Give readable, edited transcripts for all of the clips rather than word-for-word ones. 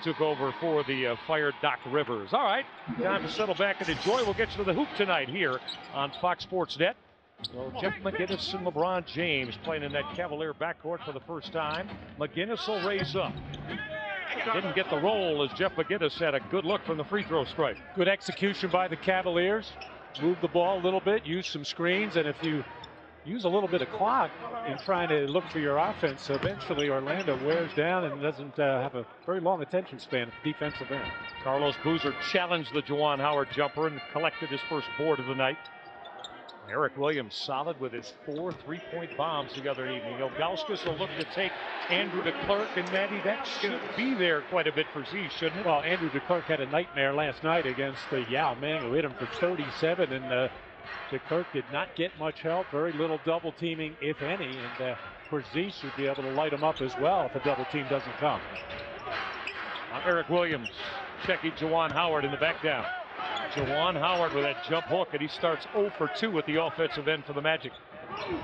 took over for the fired Doc Rivers. All right, time to settle back and enjoy. We'll get you to the hoop tonight here on Fox Sports Net. So Jeff McInnis and LeBron James playing in that Cavalier backcourt for the first time. McInnis will raise up. Didn't get the roll as Jeff McInnis had a good look from the free throw stripe. Good execution by the Cavaliers. Move the ball a little bit, use some screens, and if you use a little bit of clock in trying to look for your offense, eventually Orlando wears down and doesn't have a very long attention span at the defensive end. Carlos Boozer challenged the Juwan Howard jumper and collected his first board of the night. Eric Williams solid with his 4 3-point bombs the other evening. Ilgauskas will look to take Andrew DeClerc, and Maddie, that should be there quite a bit for Z, shouldn't it? Well, Andrew DeClerc had a nightmare last night against Yao Ming, who hit him for 37, and DeClerc did not get much help, very little double teaming, if any, and of course Z should be able to light him up as well if a double team doesn't come. Eric Williams checking Juwan Howard in the back down. Juwan Howard with that jump hook, and he starts 0 for 2 at the offensive end for the Magic.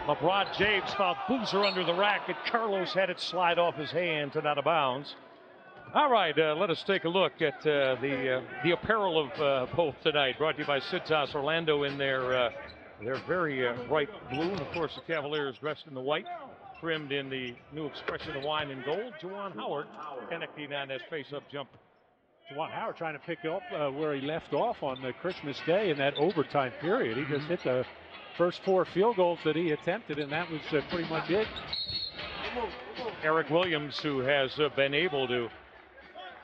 LeBron James found Boozer under the rack, and Carlos had it slide off his hands and out of bounds. All right, let us take a look at the apparel of both tonight, brought to you by Citas Orlando in their very bright blue, and of course the Cavaliers dressed in the white, trimmed in the new expression of wine and gold. Juwan Howard connecting on that face-up jumper. Juwan Howard trying to pick up where he left off on Christmas Day in that overtime period. He just hit the first 4 field goals that he attempted, and that was pretty much it. Eric Williams, who has been able to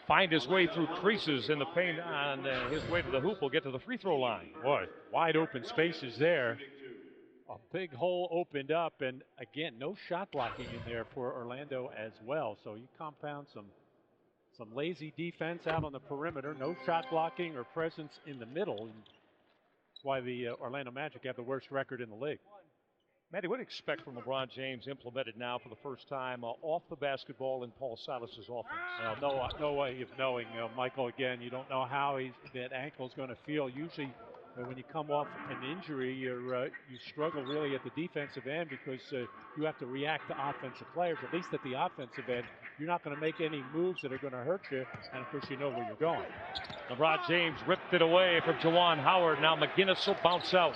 find his way through creases in the paint on his way to the hoop, will get to the free throw line. Boy, wide open spaces there. A big hole opened up, and again, no shot blocking in there for Orlando as well. So you compound some lazy defense out on the perimeter, no shot blocking or presence in the middle. And that's why the Orlando Magic have the worst record in the league. Matty, what do you expect from LeBron James implemented now for the first time off the basketball in Paul Silas's offense? No way of knowing, Michael. Again, you don't know how that ankle is going to feel. Usually, when you come off an injury, you struggle really at the defensive end because you have to react to offensive players. At least at the offensive end, you're not going to make any moves that are going to hurt you, and of course you know where you're going. LeBron James ripped it away from Juwan Howard. Now McInnis will bounce out.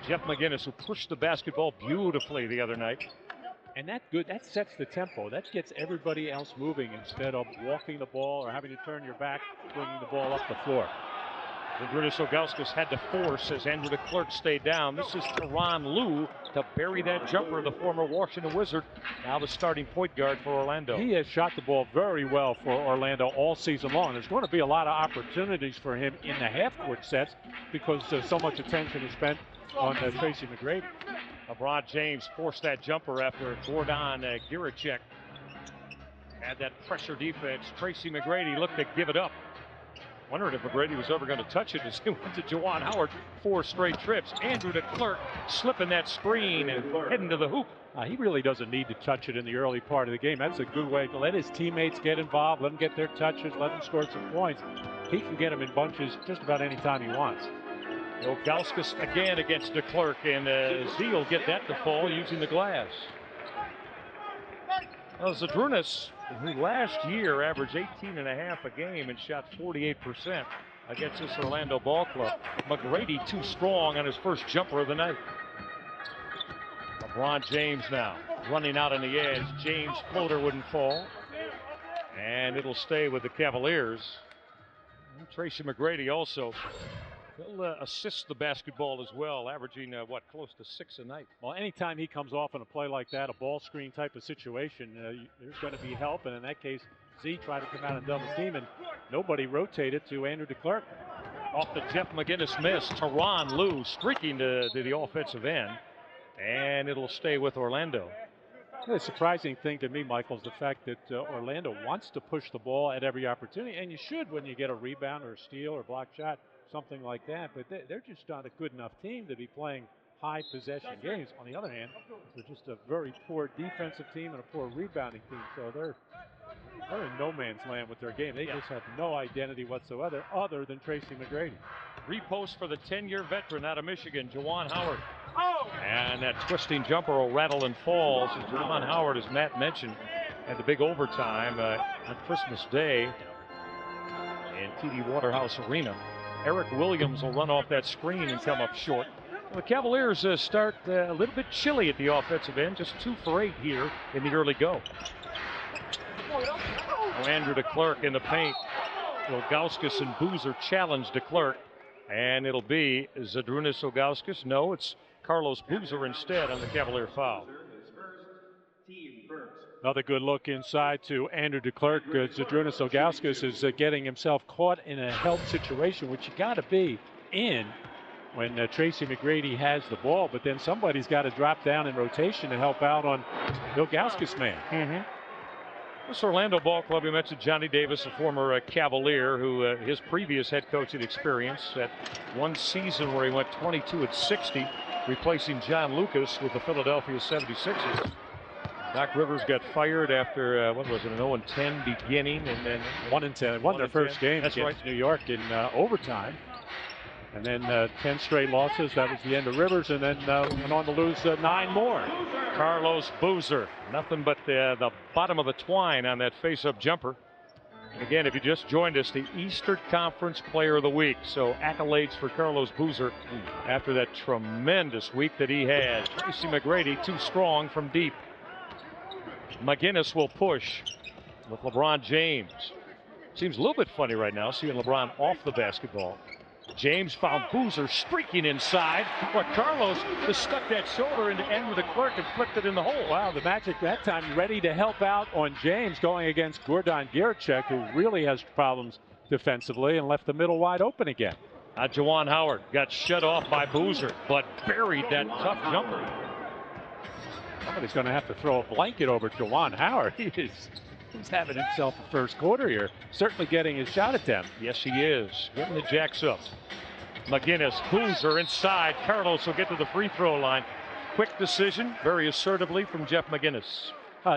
Jeff McInnis, who pushed the basketball beautifully the other night. And that sets the tempo. That gets everybody else moving instead of walking the ball or having to turn your back, bringing the ball up the floor. Zydrunas Ilgauskas had to force as Andrew DeClerc stayed down. This is Tyronn Lue to bury that jumper, the former Washington Wizard, now the starting point guard for Orlando. He has shot the ball very well for Orlando all season long. There's going to be a lot of opportunities for him in the half-court sets because so much attention is spent on Tracy McGrady. LeBron James forced that jumper after Gordon Giricek had that pressure defense. Tracy McGrady looked to give it up. Wondering if McGrady was ever going to touch it as he went to Juwan Howard 4 straight trips. Andrew DeClerc slipping that screen and heading to the hoop. He really doesn't need to touch it in the early part of the game. That's a good way to let his teammates get involved, let them get their touches, let them score some points. He can get them in bunches just about any time he wants. Ilgauskas again against DeClerc, and Z will get that to fall using the glass. Zydrunas, who last year averaged 18.5 a game and shot 48% against this Orlando ball club. McGrady too strong on his first jumper of the night. LeBron James now running out on the edge. James' floater wouldn't fall, and it'll stay with the Cavaliers. And Tracy McGrady also. He'll assist the basketball as well, averaging, close to 6 a night. Well, anytime he comes off in a play like that, a ball screen type of situation, there's going to be help. And in that case, Z tried to come out and double team, and nobody rotated to Andrew DeClerc. Off the Jeff McInnis miss, Tyronn Lue streaking to the offensive end, and it'll stay with Orlando. The surprising thing to me, Michael, is the fact that Orlando wants to push the ball at every opportunity, and you should when you get a rebound or a steal or block shot. Something like that, but they're just not a good enough team to be playing high possession games. On the other hand, they're just a very poor defensive team and a poor rebounding team, so they're in no man's land with their game. They just have no identity whatsoever other than Tracy McGrady. Repost for the 10-year veteran out of Michigan, Juwan Howard. And that twisting jumper will rattle and fall. So Juwan Howard, as Matt mentioned, had the big overtime on Christmas Day. in TD Waterhouse Arena. Eric Williams will run off that screen and come up short. The Cavaliers start a little bit chilly at the offensive end, just 2 for 8 here in the early go. Andrew DeClerc in the paint. Ilgauskas and Boozer challenge DeClerc, and it'll be Zydrunas Ilgauskas. No, it's Carlos Boozer instead on the Cavalier foul. Another good look inside to Andrew DeClerc. Zydrunas Ilgauskas is getting himself caught in a help situation, which you got to be in when Tracy McGrady has the ball, but then somebody's got to drop down in rotation to help out on Ilgauskas' man. This Orlando Ball Club, you mentioned Johnny Davis, a former Cavalier, who his previous head coaching experience at one season where he went 22-60, replacing John Lucas with the Philadelphia 76ers. Doc Rivers got fired after, what was it, an 0-10 beginning, and then 1-10. Won their first game against New York in overtime. And then 10 straight losses. That was the end of Rivers, and then went on to lose 9 more. Carlos Boozer, nothing but the bottom of the twine on that face-up jumper. And again, if you just joined us, the Eastern Conference Player of the Week. So accolades for Carlos Boozer after that tremendous week that he had. Tracy McGrady too strong from deep. McGinnis will push with LeBron James. Seems a little bit funny right now seeing LeBron off the basketball. James found Boozer streaking inside, but Carlos just stuck that shoulder into Andrew DeClerc and flipped it in the hole. Wow, the Magic that time ready to help out on James, going against Gordon Giricek, who really has problems defensively, and left the middle wide open again. Juwan Howard got shut off by Boozer, but buried that tough jumper. Somebody's going to have to throw a blanket over Juwan Howard. He's having himself a first quarter here. Certainly getting his shot attempt. Yes, he is. Getting the Jacks up. McGinnis, Boozer inside. Carlos will get to the free throw line. Quick decision, very assertively from Jeff McGinnis.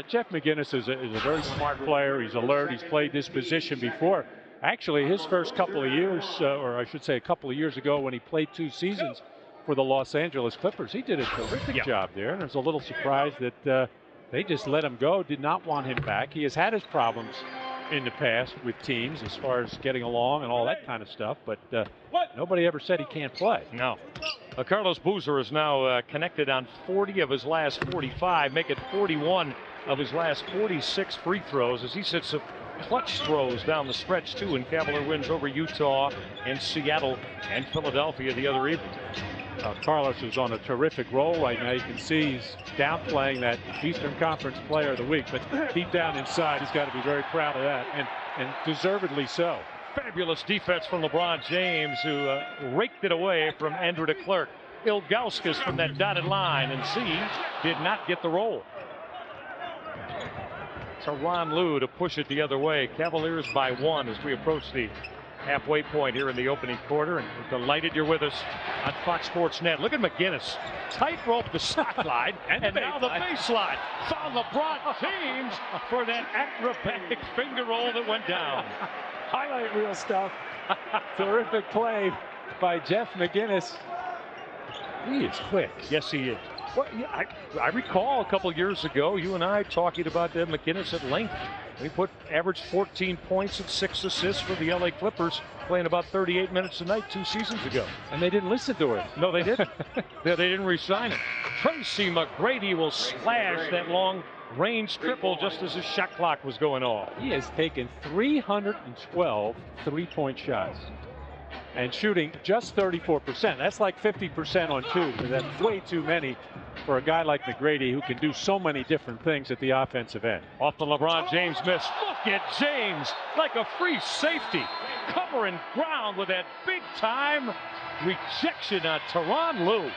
Jeff McGinnis is a very smart player. He's alert. He's played this position before. Actually, his first couple of years, or I should say a couple of years ago when he played 2 seasons for the Los Angeles Clippers, he did a terrific job there. And I was a little surprised that they just let him go, did not want him back. He has had his problems in the past with teams as far as getting along and all that kind of stuff, but nobody ever said he can't play. No. Carlos Boozer is now connected on 40 of his last 45, make it 41 of his last 46 free throws as he sits some clutch throws down the stretch too, and Cavalier wins over Utah and Seattle and Philadelphia the other evening. Carlos is on a terrific roll right now. You can see he's downplaying that Eastern Conference Player of the Week, but deep down inside, he's got to be very proud of that, and deservedly so. Fabulous defense from LeBron James, who raked it away from Andrew DeClerc. Ilgauskas from that dotted line, and Z did not get the roll. To Ron Lue to push it the other way. Cavaliers by 1 as we approach the halfway point here in the opening quarter, and we're delighted you're with us on Fox Sports Net. Look at McGinnis, tightrope the sideline, and now the baseline. Found LeBron James for that acrobatic finger roll that went down. Highlight reel stuff. Terrific play by Jeff McGinnis. He is quick. Yes, he is. Well, yeah, I recall a couple years ago, you and I talking about McGinnis at length. He averaged 14 points and 6 assists for the LA Clippers, playing about 38 minutes a night 2 seasons ago. And they didn't listen to him. No, they didn't. They didn't re-sign him. Tracy McGrady will slash that long-range triple just as his shot clock was going off. He has taken 312 three-point shots and shooting just 34%. That's like 50% on 2. That's way too many for a guy like McGrady, who can do so many different things at the offensive end. Off the LeBron James miss. Look at James like a free safety, covering ground with that big-time rejection on Tyronn Lue.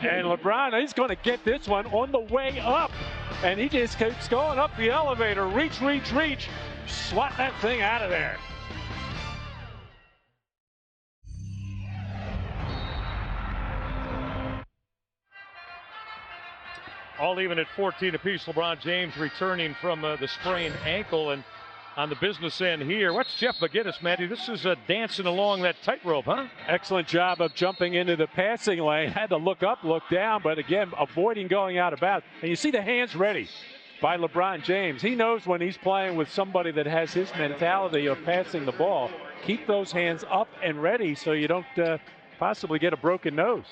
And LeBron, he's going to get this one on the way up. And he just keeps going up the elevator. Reach, reach, reach. Swat that thing out of there. All even at 14 apiece. LeBron James returning from the sprained ankle, and on the business end here, what's Jeff McGinnis, Matty? This is dancing along that tightrope, huh? Excellent job of jumping into the passing lane. Had to look up, look down, but again, avoiding going out of bounds. And you see the hands ready. by LeBron James. He knows when he's playing with somebody that has his mentality of passing the ball. Keep those hands up and ready so you don't possibly get a broken nose.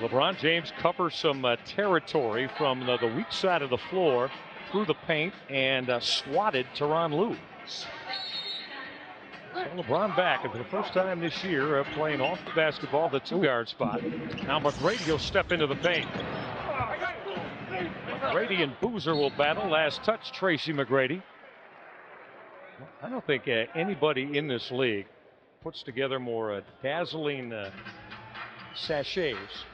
LeBron James covers some territory from the weak side of the floor through the paint and swatted Tyronn Lue. So LeBron back for the first time this year playing off the basketball, the 2-yard spot. Now McGrady will step into the paint. McGrady and Boozer will battle. Last touch, Tracy McGrady. I don't think anybody in this league puts together more dazzling sachets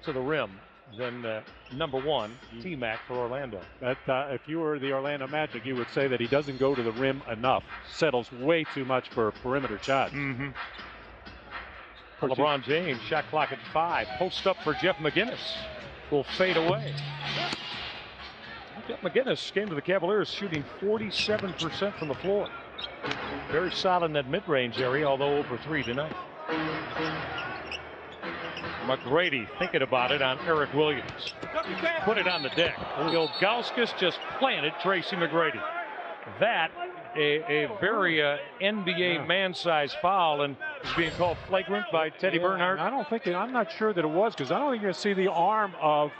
to the rim than number 1, T-Mac for Orlando. If you were the Orlando Magic, you would say that he doesn't go to the rim enough. Settles way too much for perimeter shots. LeBron James, shot clock at 5. Post up for Jeff McGinnis. Will fade away. Jeff McGinnis came to the Cavaliers shooting 47% from the floor. Very solid in that mid-range area, although over 3 tonight. McGrady thinking about it on Eric Williams. Put it on the deck. Ilgauskas just planted Tracy McGrady. That a very NBA man-sized foul, and is being called flagrant by Teddy Bernhardt. I'm not sure that it was, because I don't think you're going to see the arm of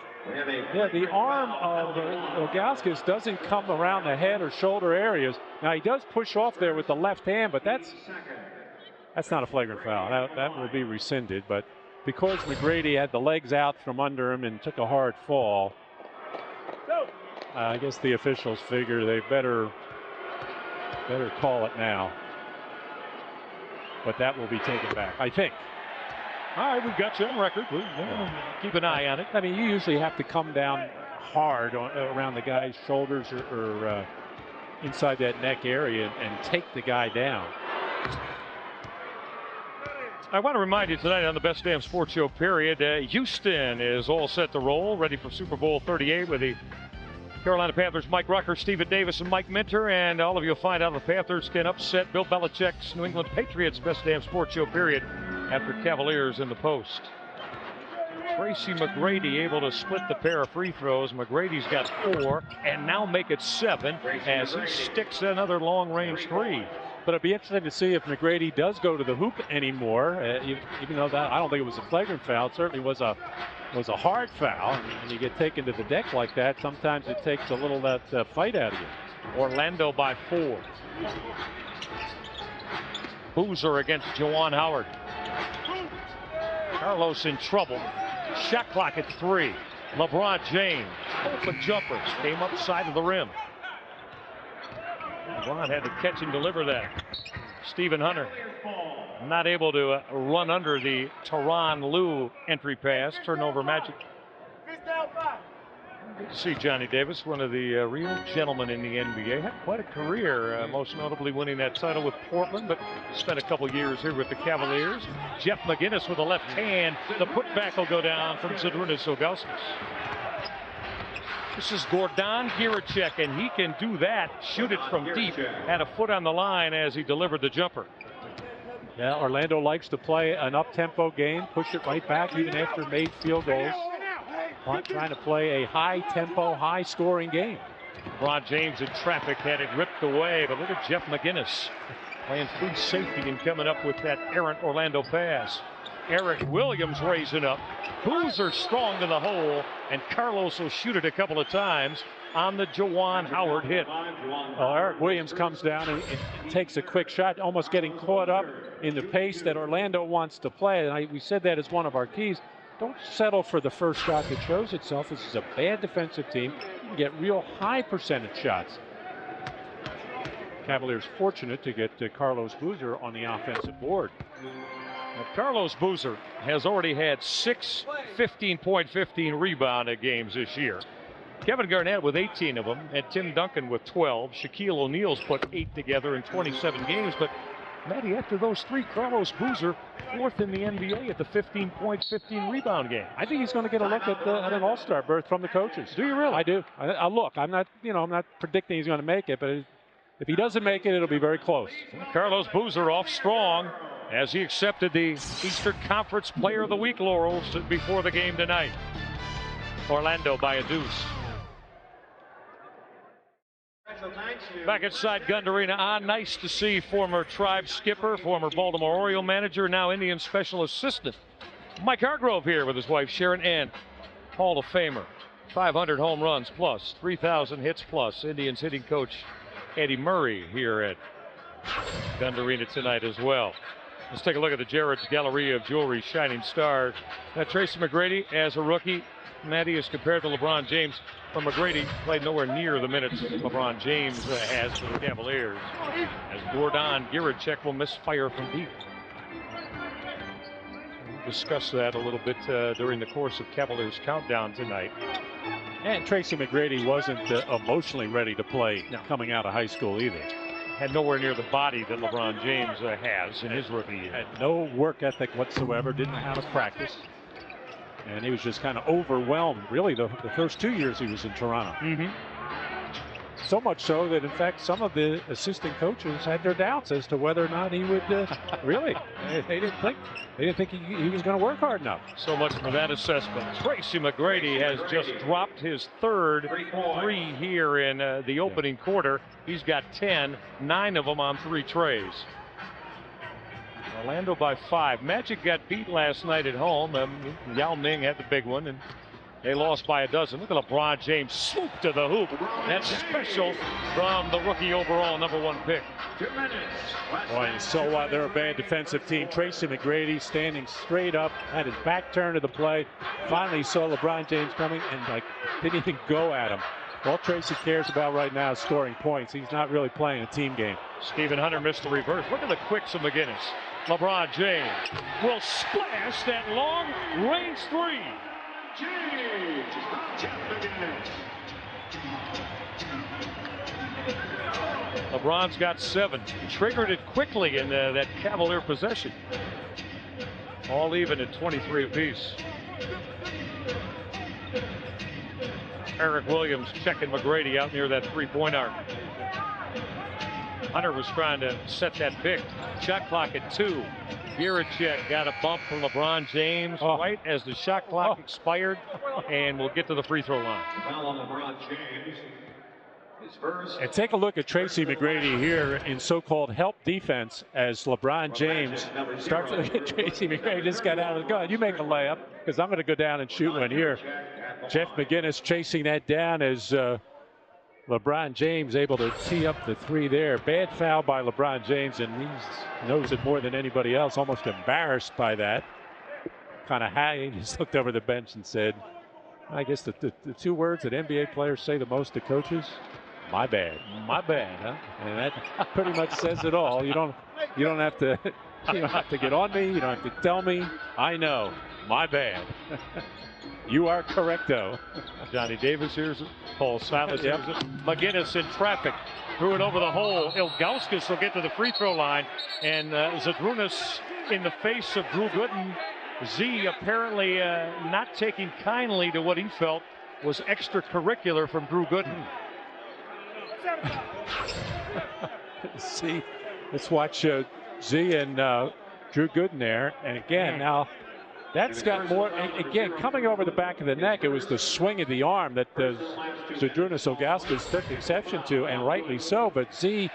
Ilgauskas doesn't come around the head or shoulder areas. Now he does push off there with the left hand, but that's not a flagrant foul. That will be rescinded, but because McGrady had the legs out from under him and took a hard fall, I guess the officials figure they better call it now. But that will be taken back, I think. All right, we've got you on record. We'll keep an eye on it. I mean, you usually have to come down hard around the guy's shoulders or inside that neck area and take the guy down. I want to remind you tonight on the Best Damn Sports Show period, Houston is all set to roll, ready for Super Bowl 38 with the Carolina Panthers, Mike Rucker, Stephen Davis, and Mike Minter, and all of you will find out the Panthers can upset Bill Belichick's New England Patriots. Best Damn Sports Show period after Cavaliers in the post. Tracy McGrady able to split the pair of free throws. McGrady's got 4 and now make it 7 as he sticks another long-range 3. But it'd be interesting to see if McGrady does go to the hoop anymore, even though that I don't think it was a flagrant foul. It certainly was a hard foul. When you get taken to the deck like that, sometimes it takes a little that fight out of you. Orlando by 4. Boozer against Juwan Howard. Carlos in trouble. Shot clock at 3. LeBron James, open jumpers, came up side of the rim. LeBron had to catch and deliver that. Stephen Hunter not able to run under the Tyronn Lue entry pass. Turnover Magic. Good to see Johnny Davis, one of the real gentlemen in the NBA. Had quite a career, most notably winning that title with Portland, but spent a couple years here with the Cavaliers. Jeff McGinnis with a left hand. The putback will go down from Zydrunas Ilgauskas. This is Gordan Giricek, and he can do that. Shoot it from deep. Had a foot on the line as he delivered the jumper. Yeah, Orlando likes to play an up-tempo game, push it right back even after made field goals. Trying to play a high-tempo, high-scoring game. LeBron James in traffic had it ripped away, but look at Jeff McGinnis playing free safety and coming up with that errant Orlando pass. Eric Williams raising up. Boozer strong to the hole, and Carlos will shoot it a couple of times on the Juwan Howard hit. Well, Eric Williams comes down and takes a quick shot, almost getting caught up in the pace that Orlando wants to play. And we said that as one of our keys. Don't settle for the first shot that shows itself. This is a bad defensive team. You can get real high percentage shots. Cavaliers fortunate to get Carlos Boozer on the offensive board. Well, Carlos Boozer has already had 6 15-point rebound games this year. Kevin Garnett with 18 of them, and Tim Duncan with 12. Shaquille O'Neal's put 8 together in 27 games, but Matty, after those 3, Carlos Boozer 4th in the NBA at the 15-point, 15-rebound game. I think he's going to get a look at an All-Star berth from the coaches. Do you really? I do. Look, I'm not predicting he's going to make it, but if he doesn't make it, it'll be very close. Carlos Boozer off strong as he accepted the Eastern Conference Player of the Week laurels before the game tonight. Orlando by a deuce. Back inside Gund Arena. Nice to see former Tribe skipper, former Baltimore Oriole manager, now Indian special assistant Mike Hargrove here with his wife Sharon, and Hall of Famer, 500 home runs plus, 3,000 hits plus, Indians hitting coach Eddie Murray here at Gund Arena tonight as well. Let's take a look at the Jared's Gallery of Jewelry Shining Stars. Now, Tracy McGrady, as a rookie, Matty is compared to LeBron James, but McGrady played nowhere near the minutes LeBron James has for the Cavaliers, as Gordon Giricek will misfire from deep. We'll discuss that a little bit during the course of Cavaliers Countdown tonight. And Tracy McGrady wasn't emotionally ready to play coming out of high school either. Had nowhere near the body that LeBron James has in his rookie year. Had no work ethic whatsoever, didn't know how to practice. And he was just kind of overwhelmed, really, the first 2 years he was in Toronto. So much so that, in fact, some of the assistant coaches had their doubts as to whether or not he would really. They didn't think he was going to work hard enough. So much for that assessment. Tracy McGrady has just dropped his third three here in the opening quarter. He's got 10, 9 of them on 3 trays. Orlando by 5. Magic got beat last night at home. Yao Ming had the big one, and they lost by a dozen. Look at LeBron James swoop to the hoop. That's special from the rookie overall #1 pick. Boy, so they're a bad defensive team. Tracy McGrady standing straight up, had his back turned to the play. Finally saw LeBron James coming and didn't even go at him. All Tracy cares about right now is scoring points. He's not really playing a team game. Stephen Hunter missed the reverse. Look at the quicks of McGinnis. LeBron James will splash that long range 3. LeBron's got 7. Triggered it quickly in that Cavalier possession. All even at 23 apiece. Eric Williams checking McGrady out near that 3-point arc. Hunter was trying to set that pick. Shot clock at 2. Giricek got a bump from LeBron James right as the shot clock expired, and we'll get to the free throw line. And take a look at Tracy McGrady here in so-called help defense as LeBron James starts to look at Tracy McGrady. Just got out of the gun. You make a layup because I'm going to go down and shoot one here. Jeff McGinnis chasing that down as LeBron James able to tee up the 3 there. Bad foul by LeBron James, and he knows it more than anybody else. Almost embarrassed by that. Kind of high. He just looked over the bench and said, I guess the 2 words that NBA players say the most to coaches, my bad. My bad, huh? And that pretty much says it all. You don't have to get on me. You don't have to tell me. I know. My bad. You are correcto. Johnny Davis here's it. Paul Silas here's it. McGinnis in traffic. Threw it over the hole. Ilgauskas will get to the free throw line. And Zydrunas in the face of Drew Gooden. Z apparently not taking kindly to what he felt was extracurricular from Drew Gooden. See, let's watch Z and Drew Gooden there. And again, now that's got more. Again, coming over the back of the neck, it was the swing of the arm that Zydrunas Ilgauskas took exception to, and rightly so. But Z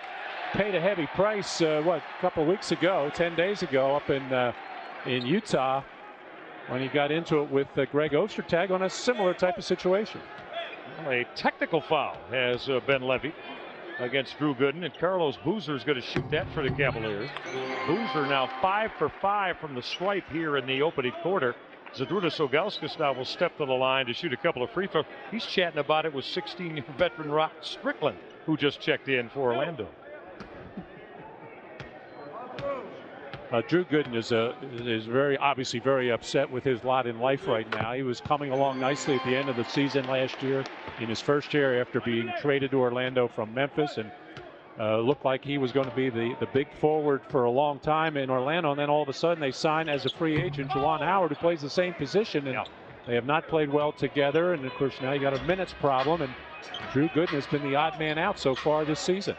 paid a heavy price, a couple weeks ago, 10 days ago, up in Utah, when he got into it with Greg Ostertag on a similar type of situation. A technical foul has been levied against Drew Gooden, and Carlos Boozer is going to shoot that for the Cavaliers. Boozer now 5 for 5 from the stripe here in the opening quarter. Zydrunas Ilgauskas now will step to the line to shoot a couple of free throws. He's chatting about it with 16-year veteran Rock Strickland, who just checked in for Orlando. Drew Gooden is obviously very upset with his lot in life right now. He was coming along nicely at the end of the season last year, in his first year after being traded to Orlando from Memphis, and looked like he was going to be the big forward for a long time in Orlando. And then all of a sudden they sign as a free agent Juwan Howard, who plays the same position, and they have not played well together. And of course now you got a minutes problem, and Drew Gooden has been the odd man out so far this season.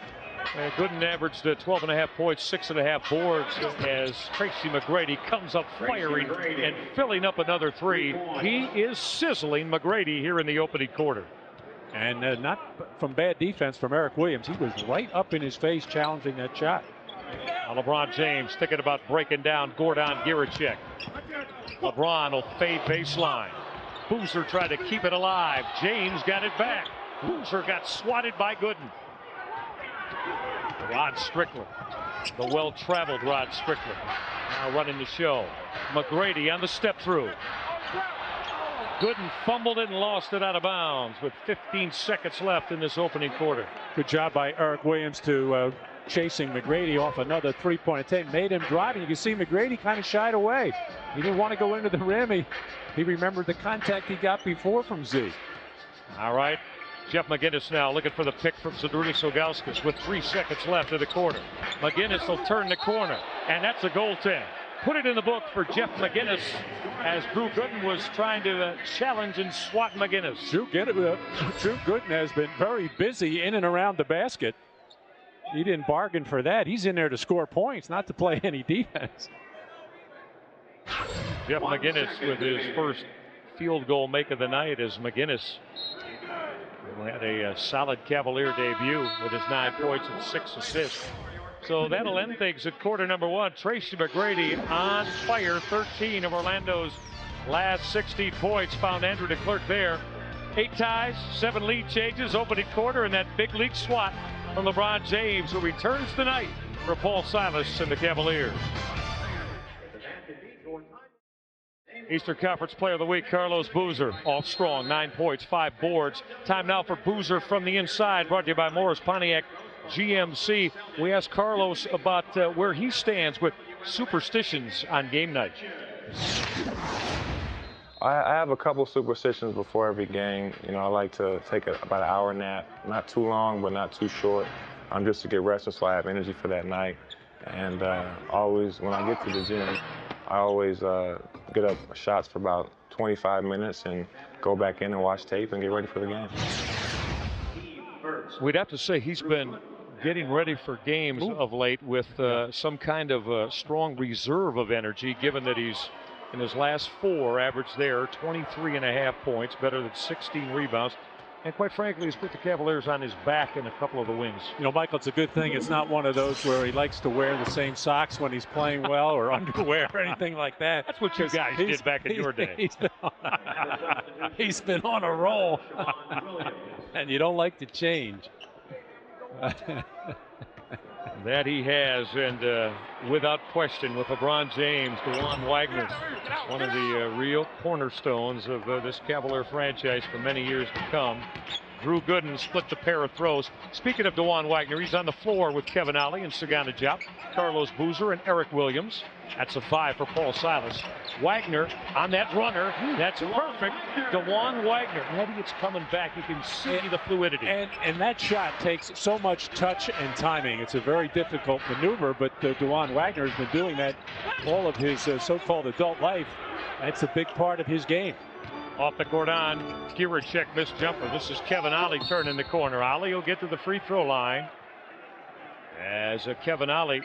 Gooden averaged 12.5 points, 6.5 boards as Tracy McGrady comes up firing and filling up another 3. He is sizzling McGrady here in the opening quarter. And not from bad defense from Eric Williams. He was right up in his face challenging that shot. Now LeBron James thinking about breaking down Goran Giricek. LeBron will fade baseline. Boozer tried to keep it alive. James got it back. Boozer got swatted by Gooden. Rod Strickland, the well-traveled Rod Strickland, now running the show. McGrady on the step through. Gooden fumbled it and lost it out of bounds with 15 seconds left in this opening quarter. Good job by Eric Williams to chasing McGrady off another three-point attempt. Made him drive, and you can see McGrady kind of shied away. He didn't want to go into the rim. He remembered the contact he got before from Z. All right. Jeff McGinnis now looking for the pick from Zydrunas Ilgauskas with 3 seconds left of the quarter. McGinnis will turn the corner, and that's a goaltend. Put it in the book for Jeff McGinnis as Drew Gooden was trying to challenge and swat McGinnis. Drew Gooden has been very busy in and around the basket. He didn't bargain for that. He's in there to score points, not to play any defense. Jeff McGinnis with his first field goal make of the night as McGinnis had a solid Cavalier debut with his 9 points and 6 assists. So that'll end things at quarter number 1. Tracy McGrady on fire. 13 of Orlando's last 16 points found Andrew DeClercq there. 8 ties, 7 lead changes, opening quarter, and that big league swat from LeBron James, who returns tonight for Paul Silas and the Cavaliers. Eastern Conference Player of the Week, Carlos Boozer, off strong, 9 points, 5 boards. Time now for Boozer from the inside, brought to you by Morris Pontiac GMC. We asked Carlos about where he stands with superstitions on game night. I have a couple superstitions before every game. You know, I like to take about an hour nap, not too long, but not too short, just to get rested so I have energy for that night. And always, when I get to the gym, I always get up shots for about 25 minutes and go back in and watch tape and get ready for the game. We'd have to say he's been getting ready for games of late with some kind of strong reserve of energy, given that he's in his last 4 averaged there 23.5 points, better than 16 rebounds. And quite frankly, he's put the Cavaliers on his back in a couple of the wins. You know, Michael, it's a good thing it's not one of those where he likes to wear the same socks when he's playing well or underwear or anything like that. That's what you guys did back in your day. He's been on a roll, and you don't like to change. That he has, and without question, with LeBron James, DeJuan Wagner, one of the real cornerstones of this Cavalier franchise for many years to come. Drew Gooden split the pair of throws. Speaking of DeJuan Wagner, he's on the floor with Kevin Ollie and Sagana Diop, Carlos Boozer, and Eric Williams. That's a 5 for Paul Silas. Wagner on that runner. That's perfect. DeJuan Wagner. Maybe it's coming back. You can see the fluidity. And that shot takes so much touch and timing. It's a very difficult maneuver, but DeJuan Wagner has been doing that all of his so-called adult life. That's a big part of his game. Off the Goran Giricek missed jumper. This is Kevin Ollie turning the corner. Ollie will get to the free throw line as Kevin Ollie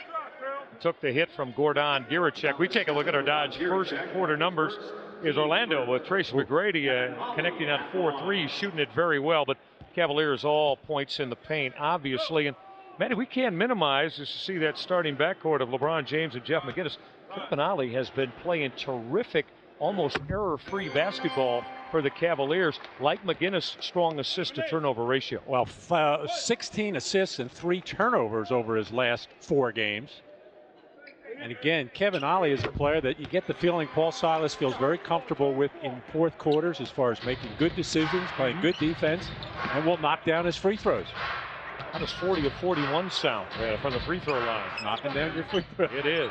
took the hit from Goran Giricek. We take a look at our Dodge first quarter numbers. Is Orlando with Tracy McGrady connecting on 4 threes, shooting it very well, but Cavaliers all points in the paint, obviously. And Matty, we can't minimize just to see that starting backcourt of LeBron James and Jeff McGinnis. Kevin Ollie has been playing terrific, almost error-free basketball for the Cavaliers, like McGinnis' strong assist-to-turnover ratio. Well, 16 assists and 3 turnovers over his last 4 games. And again, Kevin Ollie is a player that you get the feeling Paul Silas feels very comfortable with in fourth quarters as far as making good decisions, playing good defense, and will knock down his free throws. How does 40 of 41 sound from the free throw line? Knocking down your free throw. It is.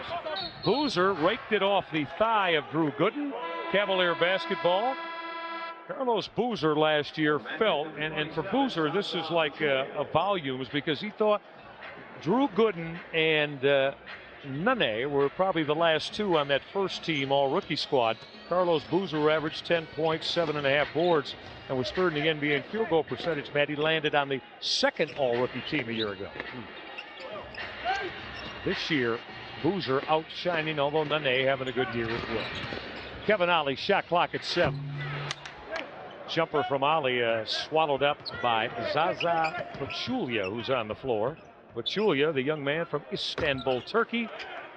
Boozer raked it off the thigh of Drew Gooden. Cavalier basketball. Carlos Boozer last year felt, and for Boozer, this is like a volumes because he thought Drew Gooden and Nene were probably the last 2 on that first team all-rookie squad. Carlos Boozer averaged 10 points, 7.5 boards, and was 3rd in the NBA in field goal percentage. Matt, he landed on the 2nd all-rookie team a year ago. This year, Boozer outshining, although Nene having a good year as well. Kevin Ollie, shot clock at 7. Jumper from Ali swallowed up by Zaza Pachulia, who's on the floor. Pachulia, the young man from Istanbul, Turkey.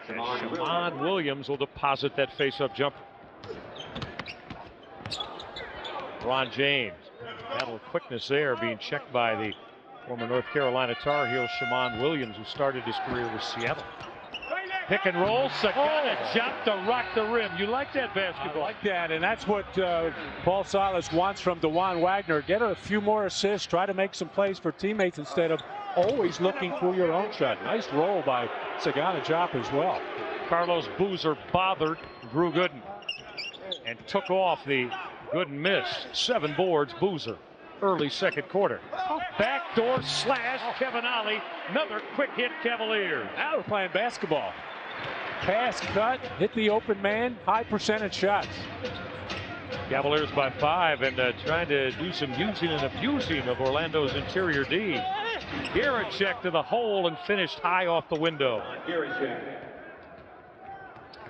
And Shammond Williams will deposit that face-up jumper. Ron James, battle of quickness there, being checked by the former North Carolina Tar Heel Shammond Williams, who started his career with Seattle. Pick and roll, Sagana Diop to rock the rim. You like that basketball? I like that, and that's what Paul Silas wants from DeJuan Wagner. Get a few more assists, try to make some plays for teammates instead of always looking for your own shot. Nice roll by Sagana Diop as well. Carlos Boozer bothered Drew Gooden and took off the Gooden missed. 7 boards, Boozer. Early second quarter. Backdoor slash, Kevin Ollie. Another quick hit, Cavaliers. Now we're playing basketball. Pass, cut, hit the open man, high percentage shots. Cavaliers by 5 and trying to do some using and abusing of Orlando's interior D. Giereczek to the hole and finished high off the window.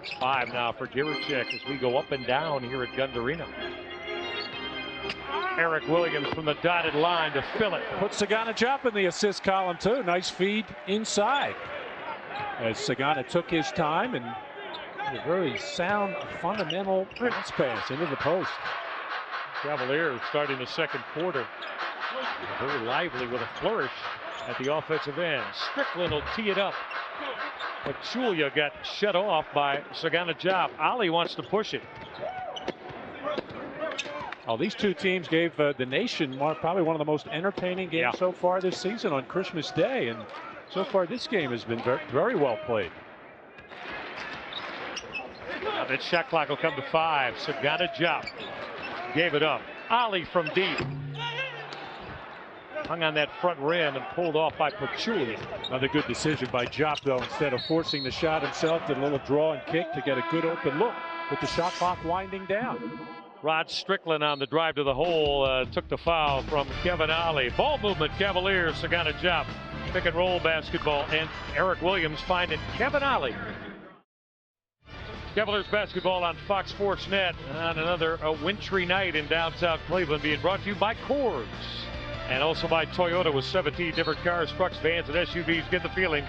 It's 5 now for Giereczek as we go up and down here at Gund Arena. Eric Williams from the dotted line to fill it. Put Sagana Diop in the assist column too. Nice feed inside. As Sagana took his time and a very sound fundamental bounce pass into the post. Cavaliers starting the second quarter. Very lively with a flourish at the offensive end. Strickland will tee it up. But Julia got shut off by Sagana Diop. Ali wants to push it. Oh, these two teams gave the nation probably one of the most entertaining games so far this season on Christmas Day. And so far this game has been very, very well played. Now that shot clock will come to 5. Sagana Diop gave it up. Ali from deep. Hung on that front rim and pulled off by Pachulia. Another good decision by Diop, though. Instead of forcing the shot himself, did a little draw and kick to get a good open look with the shot clock winding down. Rod Strickland on the drive to the hole took the foul from Kevin Ollie. Ball movement, Cavaliers, Sagana Diop. Pick and roll basketball, and Eric Williams finding Kevin Ollie. Cavaliers basketball on Fox Sports Net on another wintry night in downtown Cleveland, being brought to you by Coors and also by Toyota with 17 different cars, trucks, vans, and SUVs. Get the feeling.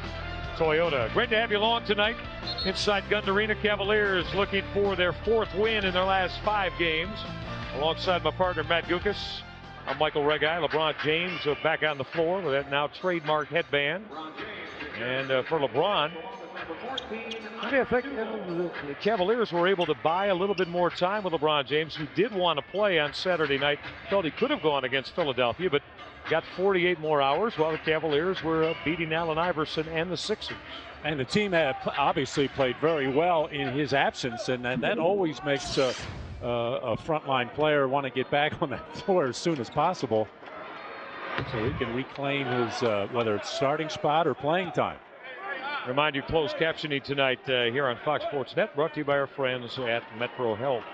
Toyota. Great to have you along tonight inside Gund Arena. Cavaliers looking for their 4th win in their last 5 games. Alongside my partner Matt Gukas, I'm Michael Regai. LeBron James back on the floor with that now trademark headband. And for LeBron, I think the Cavaliers were able to buy a little bit more time with LeBron James, who did want to play on Saturday night. Felt he could have gone against Philadelphia, but got 48 more hours while the Cavaliers were beating Allen Iverson and the Sixers. And the team had obviously played very well in his absence, and that always makes a frontline player want to get back on that floor as soon as possible so he can reclaim his, whether it's starting spot or playing time. Remind you, closed captioning tonight here on Fox Sports Net, brought to you by our friends at Metro Health.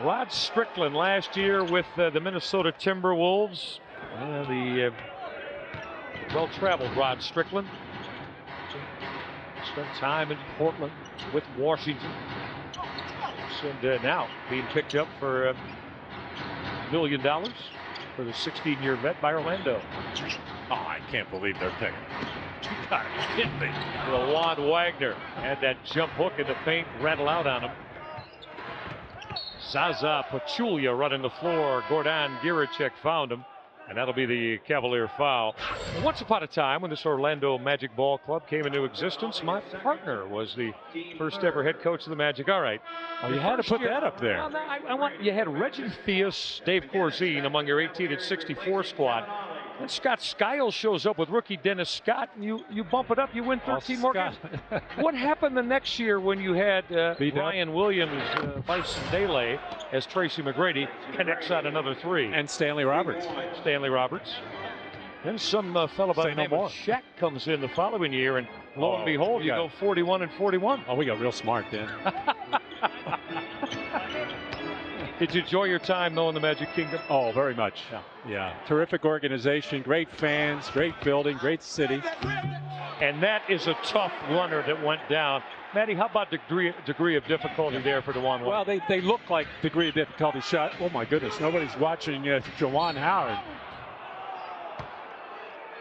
Rod Strickland last year with the Minnesota Timberwolves. The well-traveled Rod Strickland. Spent time in Portland with Washington. And now being picked up for $1 million for the 16-year vet by Orlando. Oh, I can't believe they're picking. You gotta be kidding me. DeJuan Wagner had that jump hook in the paint rattle out on him. Zaza Pachulia running the floor. Gordan Giereczek found him, and that'll be the Cavalier foul. Once upon a time, when this Orlando Magic Ball Club came into existence, my partner was the first ever head coach of the Magic. All right. Oh, you had to put that up there. Well, I want you had Reggie Theus, Dave Corzine among your 18 and 64 squad. And Scott Skiles shows up with rookie Dennis Scott, and you bump it up, you win 13 more games. What happened the next year when you had Ryan Williams, Bison Dele, as Tracy McGrady connects on another 3? And Stanley Roberts. Stanley Roberts. Then some fellow by the name of Shaq comes in the following year, and lo and behold, you go 41 and 41. Oh, we got real smart then. Did you enjoy your time knowing the Magic Kingdom? Oh, very much. Yeah. Terrific organization, great fans, great building, great city. And that is a tough runner that went down. Matty, how about degree of difficulty there for DeJuan Wagner? Well, they look like degree of difficulty shot. Oh my goodness, nobody's watching Juwan Howard.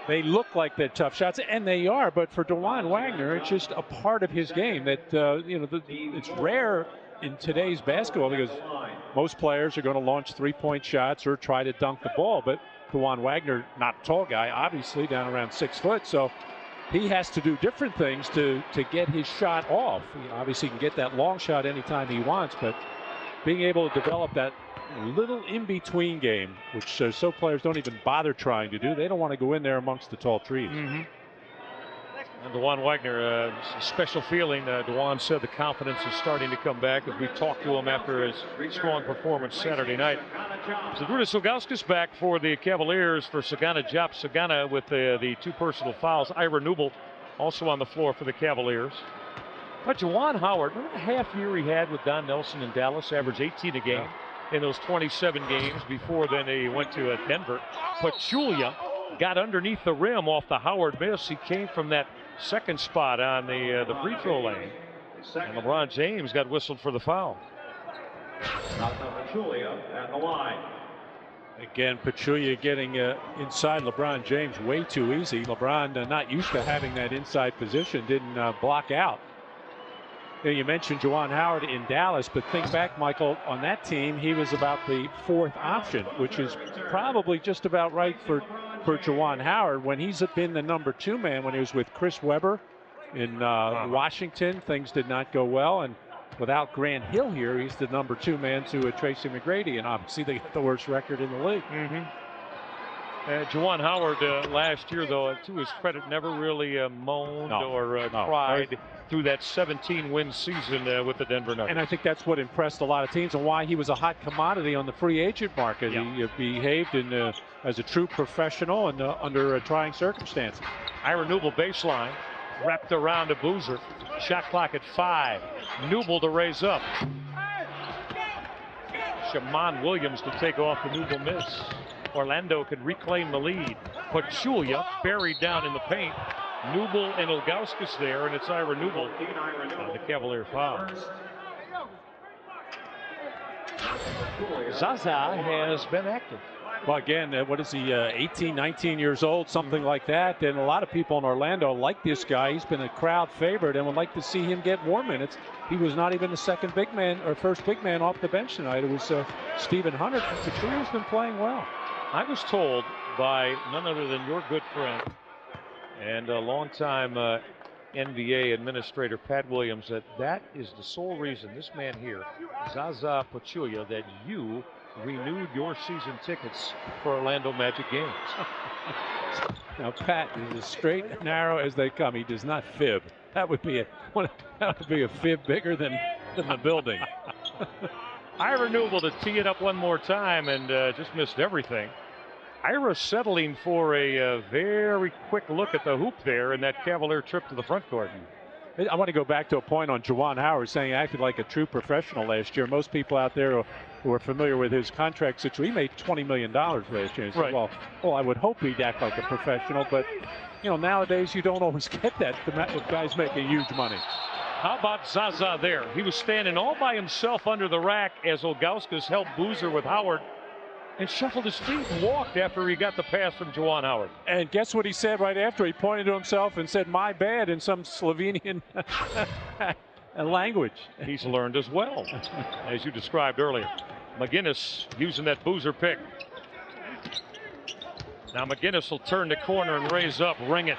They look like they're tough shots, and they are. But for DeJuan Wagner, it's just a part of his game that it's rare in today's basketball because most players are going to launch three-point shots or try to dunk the ball. But DeJuan Wagner, not a tall guy, obviously down around 6 foot, so he has to do different things to get his shot off. He obviously can get that long shot anytime he wants, but being able to develop that little in-between game, which so players don't even bother trying to do. They don't want to go in there amongst the tall trees. And DeJuan Wagner, special feeling. DeJuan said the confidence is starting to come back as we talked to him after his strong performance Saturday night. Zydrunas Ilgauskas back for the Cavaliers for Sagana Diop. Sagana with the 2 personal fouls. Ira Newble also on the floor for the Cavaliers. But Juwan Howard, remember the half year he had with Don Nelson in Dallas, averaged 18 a game in those 27 games before then he went to Denver. Pachulia got underneath the rim off the Howard miss. He came from that second spot on the free throw lane. And LeBron James got whistled for the foul. Pachulia at the line. Again, Pachulia getting inside LeBron James way too easy. LeBron not used to having that inside position, didn't block out. You mentioned Juwan Howard in Dallas, but think back, Michael, on that team, he was about the 4th option, which is probably just about right for Juwan Howard. When he's been the number 2 man, when he was with Chris Webber in Washington, things did not go well. And without Grant Hill here, he's the number 2 man to Tracy McGrady, and obviously they got the worst record in the league. Juwan Howard last year, though, to his credit, never really moaned or cried through that 17-win season with the Denver Nuggets. And I think that's what impressed a lot of teams and why he was a hot commodity on the free agent market. He behaved as a true professional and under trying circumstances. Ira Newble baseline, wrapped around to Boozer. Shot clock at 5. Newble to raise up. Shammond Williams to take off the Newble miss. Orlando can reclaim the lead. Pachulia buried down in the paint. Newble and Ilgauskas there, and it's Ira Newble on the Cavalier foul. Zaza has been active. Well, again, what is he, 18, 19 years old, something like that. And a lot of people in Orlando like this guy. He's been a crowd favorite and would like to see him get more minutes. He was not even the second big man or first big man off the bench tonight. It was Stephen Hunter. Pachulia's been playing well. I was told by none other than your good friend and a longtime NBA administrator, Pat Williams, that is the sole reason this man here, Zaza Pachulia, that you renewed your season tickets for Orlando Magic games. Now, Pat is as straight and narrow as they come. He does not fib. That would be a fib bigger than the building. Ira Newble to tee it up one more time and just missed everything. Ira settling for a very quick look at the hoop there in that Cavalier trip to the front court. I want to go back to a point on Juwan Howard saying he acted like a true professional last year. Most people out there who are familiar with his contract situation, he made $20 million last year. So, right. Well, I would hope he'd act like a professional, but nowadays you don't always get that with guys making huge money. How about Zaza there? He was standing all by himself under the rack as Ilgauskas helped Boozer with Howard and shuffled his feet and walked after he got the pass from Juwan Howard. And guess what he said right after? He pointed to himself and said, "My bad," in some Slovenian language. He's learned as well, as you described earlier. McGinnis using that Boozer pick. Now McGinnis will turn the corner and raise up, ring it.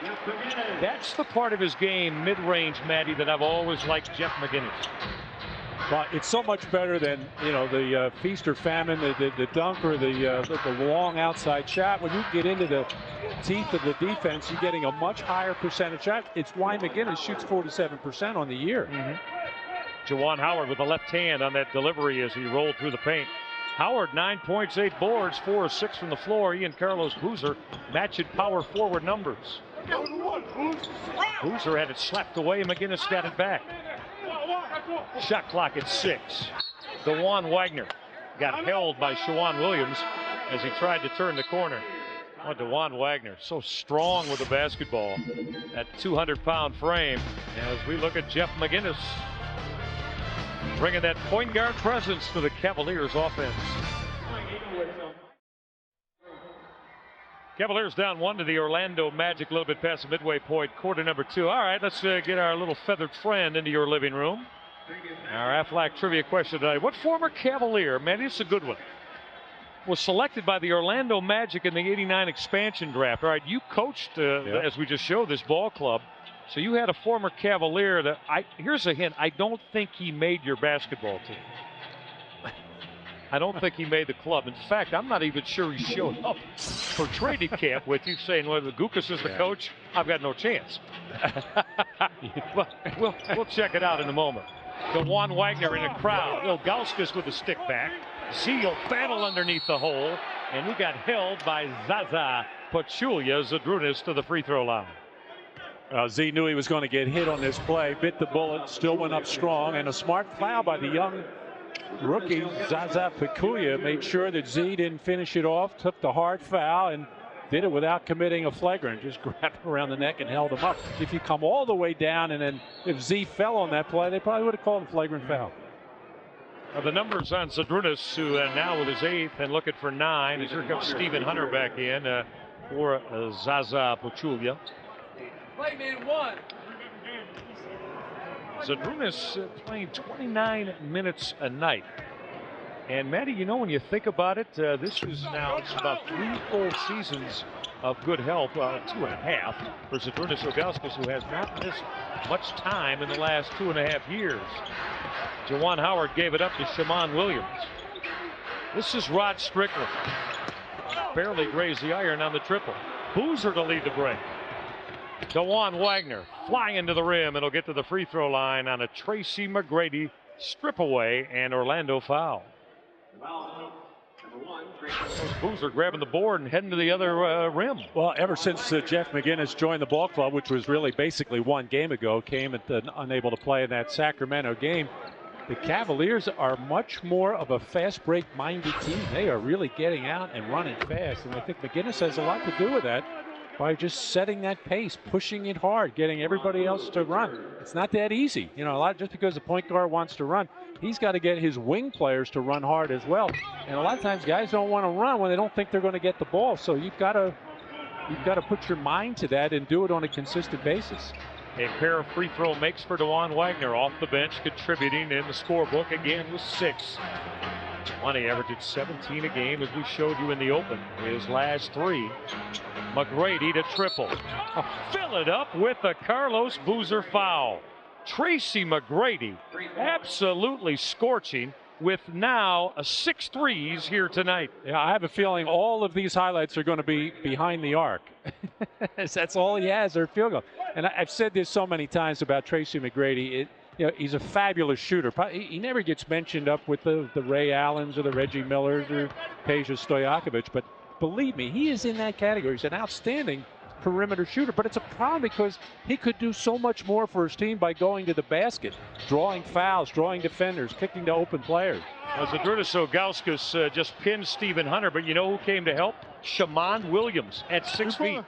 That's the part of his game, mid-range, Matty, that I've always liked Jeff McGinnis. But it's so much better than the feast or famine, the dunk or the long outside shot. When you get into the teeth of the defense, you're getting a much higher percentage shot. It's why McGinnis shoots 47% on the year. Juwan Howard with the left hand on that delivery as he rolled through the paint. Howard 9 points, 8 boards, 4 of 6 from the floor. Ian Carlos Boozer matching power forward numbers. Boozer had it slapped away. McGinnis got it back. Shot clock at 6. DeJuan Wagner got held by Shammond Williams as he tried to turn the corner. Oh, DeJuan Wagner, so strong with the basketball. That 200-pound frame. As we look at Jeff McGinnis bringing that point guard presence to the Cavaliers offense. Cavaliers down 1 to the Orlando Magic, a little bit past the midway point, quarter number 2. All right, let's get our little feathered friend into your living room. Our Aflac trivia question tonight. What former Cavalier, man, it's a good one, was selected by the Orlando Magic in the '89 expansion draft? All right, you coached, as we just showed, this ball club. So you had a former Cavalier that here's a hint, I don't think he made your basketball team. I don't think he made the club. In fact, I'm not even sure he showed up for training camp with you, saying, well, Gukas is the coach, I've got no chance. But we'll check it out in a moment. DeJuan Wagner in the crowd. Ilgauskas with the stick back. Zeal battle underneath the hole. And we got held by Zaza Pachulia. Zydrunas to the free throw line. Z knew he was going to get hit on this play, bit the bullet, still went up strong, and a smart foul by the young rookie Zaza Pachulia made sure that Z didn't finish it off, took the hard foul, and did it without committing a flagrant. Just grabbed him around the neck and held him up. If you come all the way down, and then if Z fell on that play, they probably would have called a flagrant foul. The numbers on Zydrunas, who now with his 8th and looking for 9. As here comes Stephen Hunter back in for Zaza Pachulia. Playman 1. Zydrunas playing 29 minutes a night. And Matty, you know, when you think about it, this is now about 3 full seasons of good health, 2.5 for Zydrunas Ilgauskas, who has not missed much time in the last 2.5 years. Juwan Howard gave it up to Shammond Williams. This is Rod Strickland. Barely grazed the iron on the triple. Boozer to lead the break. DeJuan Wagner flying into the rim. It'll get to the free throw line on a Tracy McGrady strip away and Orlando foul. Boozer grabbing the board and heading to the other rim. Well, ever since Jeff McGinnis joined the ball club, which was really basically 1 game ago, came unable to play in that Sacramento game, the Cavaliers are much more of a fast break minded team. They are really getting out and running fast, and I think McGinnis has a lot to do with that by just setting that pace, pushing it hard, getting everybody else to run. It's not that easy. You know, just because the point guard wants to run, he's got to get his wing players to run hard as well. And a lot of times guys don't want to run when they don't think they're going to get the ball. So you've got to put your mind to that and do it on a consistent basis. A pair of free throw makes for DeJuan Wagner off the bench, contributing in the scorebook again with 6. 20, averaged 17 a game as we showed you in the open. His last 3. McGrady to triple. Fill it up with a Carlos Boozer foul. Tracy McGrady absolutely scorching with now 6 threes here tonight. Yeah, I have a feeling all of these highlights are going to be behind the arc. That's all he has, or field goal. And I've said this so many times about Tracy McGrady. You know, he's a fabulous shooter. He never gets mentioned up with the Ray Allens or the Reggie Millers or Peja Stojakovic, but believe me, he is in that category. He's an outstanding perimeter shooter, but it's a problem because he could do so much more for his team by going to the basket, drawing fouls, drawing defenders, kicking to open players. Zydrunas Ilgauskas just pinned Stephen Hunter, but you know who came to help? Shammond Williams at 6 feet.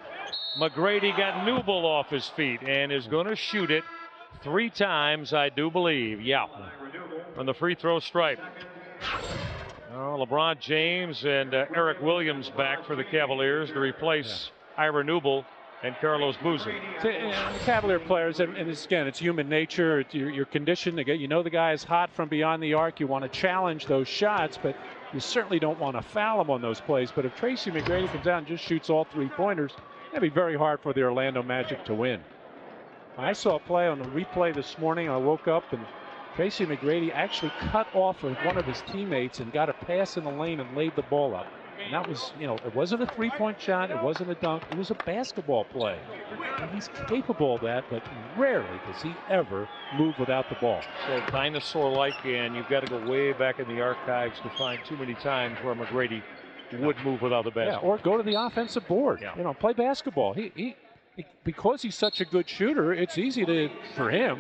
McGrady got Newble off his feet and is going to shoot it 3 times, I do believe. Yeah, on the free throw stripe. LeBron James and Eric Williams back for the Cavaliers to replace Ira Newble and Carlos Boozer. Cavalier players, and again, it's human nature. You're conditioned to get, you know, the guy is hot from beyond the arc. You want to challenge those shots, but you certainly don't want to foul him on those plays. But if Tracy McGrady comes out and just shoots all 3-pointers, it'd be very hard for the Orlando Magic to win. I saw a play on the replay this morning. I woke up and Tracy McGrady actually cut off of one of his teammates and got a pass in the lane and laid the ball up. And that was, you know, it wasn't a 3-point shot, it wasn't a dunk, it was a basketball play. And he's capable of that, but rarely does he ever move without the ball. So dinosaur-like, and you've got to go way back in the archives to find too many times where McGrady would move without the basketball. Yeah, or go to the offensive board. You know, play basketball. He because he's such a good shooter, it's easy for him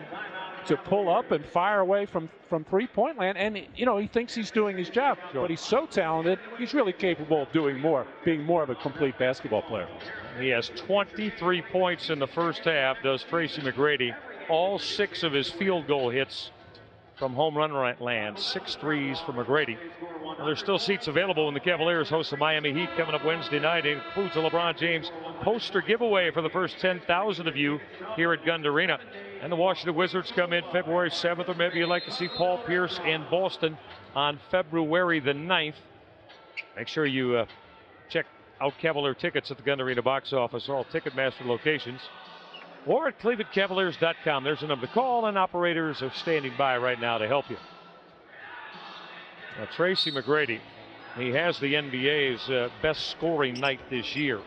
to pull up and fire away from three-point land. And, he thinks he's doing his job. Sure. But he's so talented, he's really capable of doing more, being more of a complete basketball player. He has 23 points in the first half, does Tracy McGrady. All 6 of his field goal hits from home run land. 6 threes for McGrady. Well, there's still seats available when the Cavaliers host the Miami Heat coming up Wednesday night. It includes a LeBron James poster giveaway for the first 10,000 of you here at Gund Arena. And the Washington Wizards come in February 7th, or maybe you'd like to see Paul Pierce and Boston on February the 9th. Make sure you check out Cavalier tickets at the Gund Arena box office, all Ticketmaster locations, or at clevelandcavaliers.com. There's a number to call, and operators are standing by right now to help you. Now, Tracy McGrady, he has the NBA's best scoring night this year,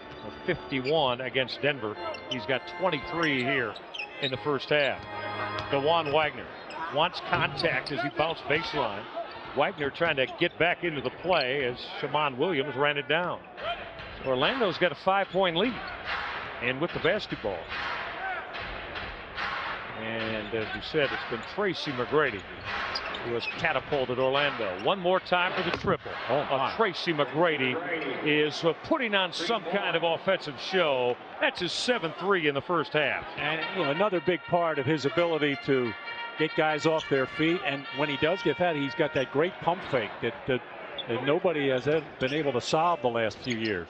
51 against Denver. He's got 23 here in the first half. DeJuan Wagner wants contact as he bounced baseline. Wagner trying to get back into the play as Shammond Williams ran it down. Orlando's got a 5-point lead, and with the basketball. And as you said, it's been Tracy McGrady who has catapulted Orlando. One more time for the triple. Tracy McGrady is putting on some kind of offensive show. That's his 7th three in the first half. And another big part of his ability to get guys off their feet. And when he does get that, he's got that great pump fake that nobody has been able to solve the last few years.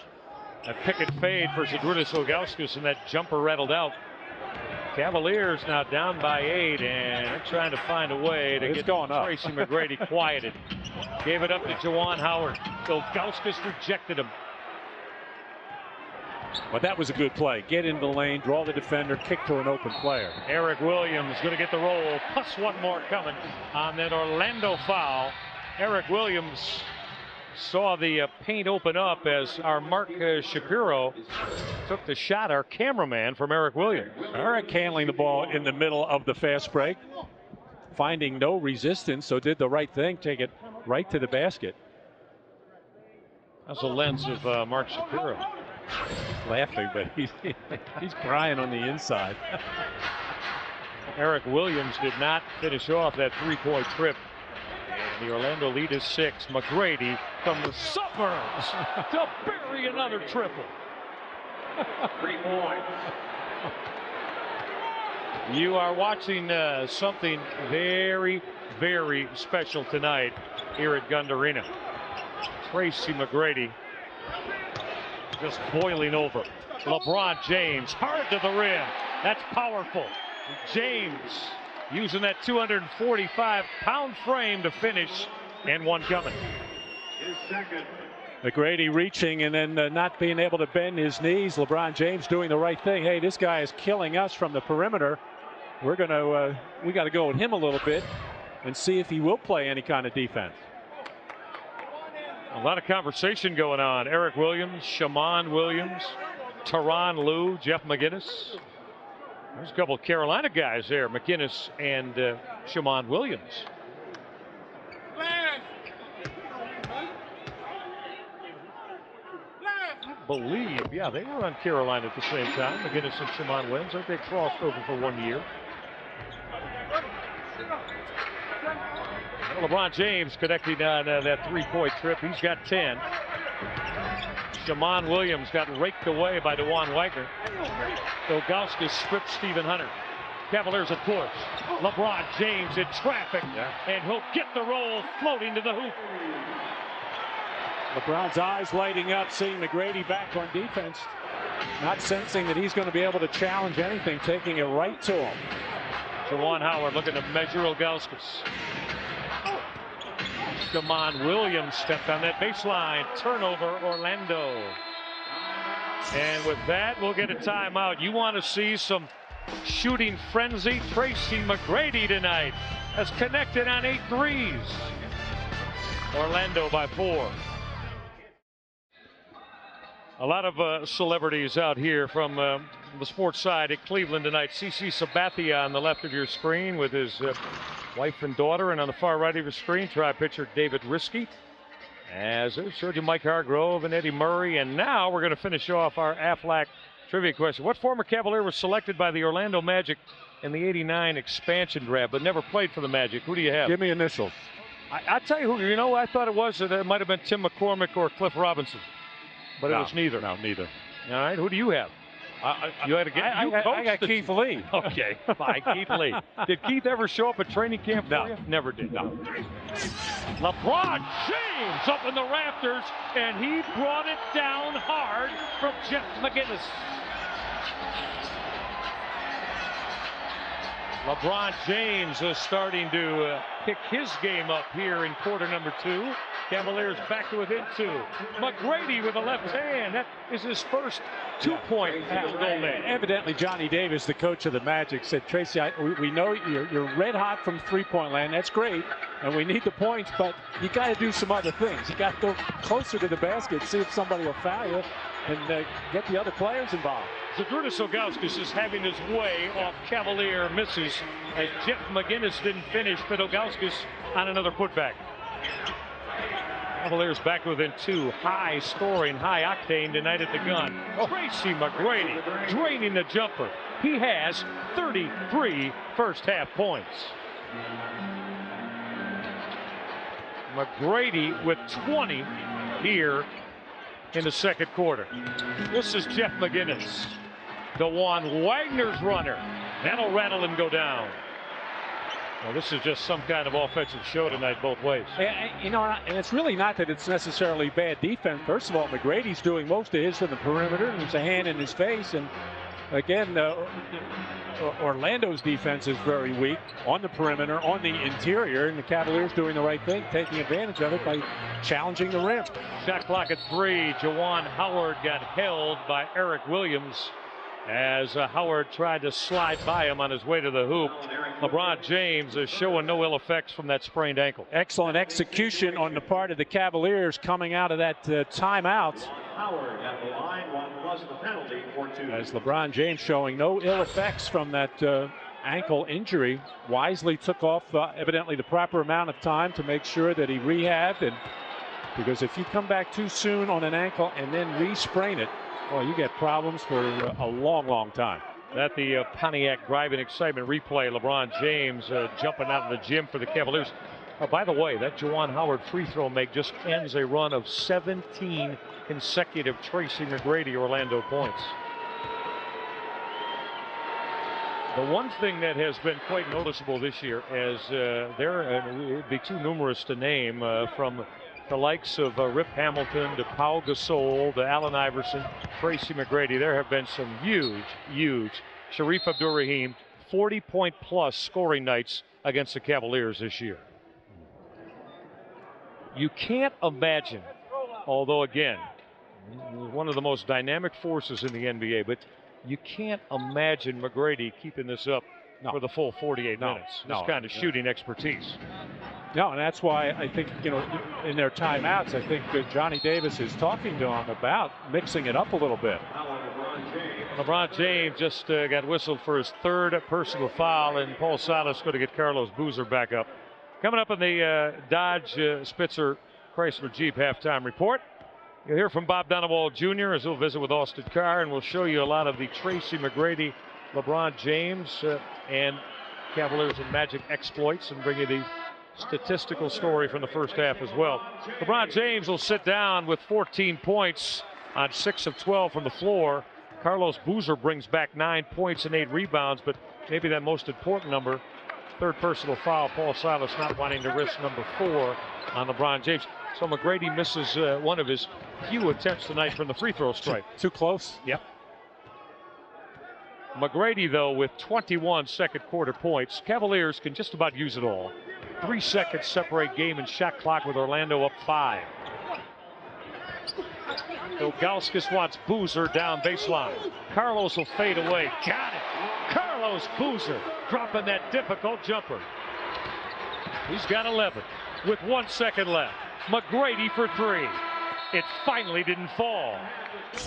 A pick and fade for Zydrunas Ilgauskas, and that jumper rattled out. Cavaliers now down by 8, and they're trying to find a way to get Tracy McGrady quieted. Gave it up to Juwan Howard. Ilgauskas rejected him. But that was a good play. Get into the lane, draw the defender, kick to an open player. Eric Williams going to get the roll, plus one more coming on that Orlando foul. Eric Williams saw the paint open up as our Mark Shapiro took the shot, our cameraman, from Eric Williams. Eric handling the ball in the middle of the fast break, finding no resistance, so did the right thing, take it right to the basket. That's the lens of Mark Shapiro. He's laughing, but he's crying on the inside. Eric Williams did not finish off that three-point trip. And the Orlando lead is 6. McGrady from the suburbs to bury another triple. 3 points. You are watching something very, very special tonight here at Gund Arena. Tracy McGrady just boiling over. LeBron James hard to the rim. That's powerful. James using that 245-pound frame to finish, and one coming. McGrady reaching and then not being able to bend his knees. LeBron James doing the right thing. Hey, this guy is killing us from the perimeter. We got to go with him a little bit and see if he will play any kind of defense. A lot of conversation going on. Eric Williams, Shammond Williams, Tyronn Lue, Jeff McInnis. There's a couple of Carolina guys there, McInnis and Shammond Williams. I believe, yeah, they were on Carolina at the same time. McInnis and Shammond Williams. I think they crossed over for 1 year. Well, LeBron James connecting on that three-point trip. He's got 10. Shammond Williams got raked away by DeJuan Wagner. Ilgauskas stripped Stephen Hunter. Cavaliers at push. LeBron James in traffic, and he'll get the roll floating to the hoop. LeBron's eyes lighting up, seeing McGrady back on defense, not sensing that he's going to be able to challenge anything, taking it right to him. Juwan Howard looking to measure Ilgauskas. Shammond Williams stepped on that baseline. Turnover, Orlando. And with that, we'll get a timeout. You want to see some shooting frenzy? Tracy McGrady tonight has connected on 8 threes. Orlando by 4. A lot of celebrities out here from the sports side at Cleveland tonight. CC Sabathia on the left of your screen with his wife and daughter, and on the far right of your screen, tri-pitcher David Riskey. As I showed you, Mike Hargrove and Eddie Murray, and now we're going to finish off our Aflac trivia question. What former Cavalier was selected by the Orlando Magic in the '89 expansion draft, but never played for the Magic. Who do you have? Give me initials. I tell you who. You know, I thought it was. It might have been Tim McCormick or Cliff Robinson, but it was neither. No, neither. All right. Who do you have? You had to get. I got Keith Lee. Okay, fine, Keith Lee. Did Keith ever show up at training camp for you? Never did. No. LeBron James up in the rafters, and he brought it down hard from Jeff McInnis. LeBron James is starting to pick his game up here in quarter number 2. Cavaliers back to within 2. McGrady with a left hand. That is his first 2-point goal there. Evidently, Johnny Davis, the coach of the Magic, said, Tracy, we know you're red hot from three-point land. That's great, and we need the points, but you got to do some other things. You got to go closer to the basket, see if somebody will foul you, and get the other players involved. Zydrunas Ilgauskas is having his way off Cavalier misses as Jeff McInnis didn't finish, but Ilgauskas on another putback. Cavaliers back within 2. High scoring, high octane tonight at the gun. Tracy McGrady draining the jumper. He has 33 first half points. McGrady with 20 here in the second quarter. This is Jeff McInnis. DeJuan Wagner's runner. That'll rattle and go down. Well, this is just some kind of offensive show tonight both ways. You know, and it's really not that it's necessarily bad defense. First of all, McGrady's doing most of his from the perimeter, and there's a hand in his face. And again, Orlando's defense is very weak on the perimeter, on the interior, and the Cavaliers doing the right thing, taking advantage of it by challenging the rim. Shot clock at 3. Juwan Howard got held by Eric Williams as Howard tried to slide by him on his way to the hoop. LeBron James is showing no ill effects from that sprained ankle. Excellent execution on the part of the Cavaliers coming out of that timeout. Howard at the line, 1 plus the penalty for 2. As LeBron James showing no ill effects from that ankle injury. Wisely took off evidently the proper amount of time to make sure that he rehabbed, and because if you come back too soon on an ankle and then re-sprain it, well, you get problems for a long, long time. At the Pontiac Driving Excitement replay, LeBron James jumping out of the gym for the Cavaliers. By the way, that Juwan Howard free throw make just ends a run of 17 consecutive Tracy McGrady Orlando points. The one thing that has been quite noticeable this year is it would be too numerous to name, from the likes of Rip Hamilton to Pau Gasol to Allen Iverson, Tracy McGrady. There have been some huge Sharif Abdur-Rahim 40-point plus scoring nights against the Cavaliers this year. You can't imagine, although again, one of the most dynamic forces in the NBA, but you can't imagine McGrady keeping this up for the full 48 minutes. This kind of shooting expertise. No, and that's why I think, you know, in their timeouts, I think Johnny Davis is talking to him about mixing it up a little bit. LeBron James just got whistled for his 3rd personal foul, and Paul Silas going to get Carlos Boozer back up. Coming up in the Dodge Spitzer Chrysler Jeep halftime report, you'll hear from Bob Donewald Jr. as he'll visit with Austin Carr, and we'll show you a lot of the Tracy McGrady, LeBron James, and Cavaliers and Magic exploits, and bring you the statistical story from the first half as well. LeBron James will sit down with 14 points on 6 of 12 from the floor. Carlos Boozer brings back 9 points and 8 rebounds, but maybe that most important number, 3rd personal foul. Paul Silas not wanting to risk number 4 on LeBron James. So McGrady misses one of his few attempts tonight from the free throw stripe. Too close? Yep. McGrady, though, with 21 second quarter points. Cavaliers can just about use it all. 3 seconds separate game and shot clock with Orlando up 5. Ilgauskas wants Boozer down baseline. Carlos will fade away. Got it. Carlos Boozer dropping that difficult jumper. He's got 11 with 1 second left. McGrady for 3. It finally didn't fall.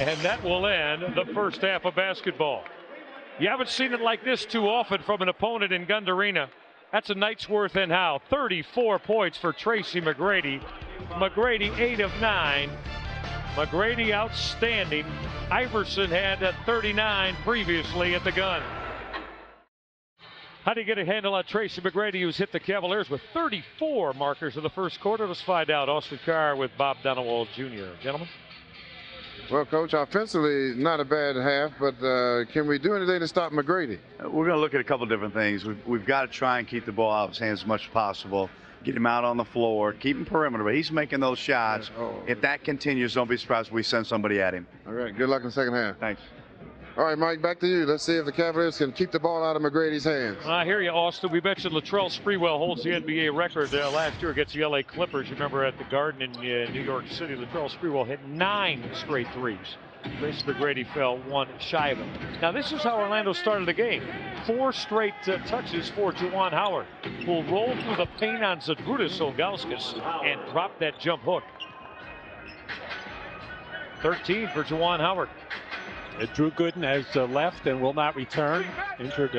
And that will end the first half of basketball. You haven't seen it like this too often from an opponent in Gund Arena. That's a night's worth in how. 34 points for Tracy McGrady. McGrady 8 of 9. McGrady outstanding. Iverson had 39 previously at the gun. How do you get a handle on Tracy McGrady, who's hit the Cavaliers with 34 markers in the first quarter? Let's find out. Austin Carr with Bob Donewald Jr. Gentlemen. Well, Coach, offensively, not a bad half, but can we do anything to stop McGrady? We're going to look at a couple different things. We've got to try and keep the ball out of his hands as much as possible, get him out on the floor, keep him perimeter, but he's making those shots. If that continues, don't be surprised if we send somebody at him. All right, good luck in the second half. Thanks. All right, Mike, back to you. Let's see if the Cavaliers can keep the ball out of McGrady's hands. I hear you, Austin. We mentioned Latrell Sprewell holds the NBA record last year against the LA Clippers. You remember at the Garden in New York City, Latrell Sprewell hit 9 straight threes. Tracy McGrady fell 1 shy of him. Now, this is how Orlando started the game. 4 straight touches for Juwan Howard, who'll roll through the paint on Zydrunas Ilgauskas and drop that jump hook. 13 for Juwan Howard. Drew Gooden has left and will not return. Injured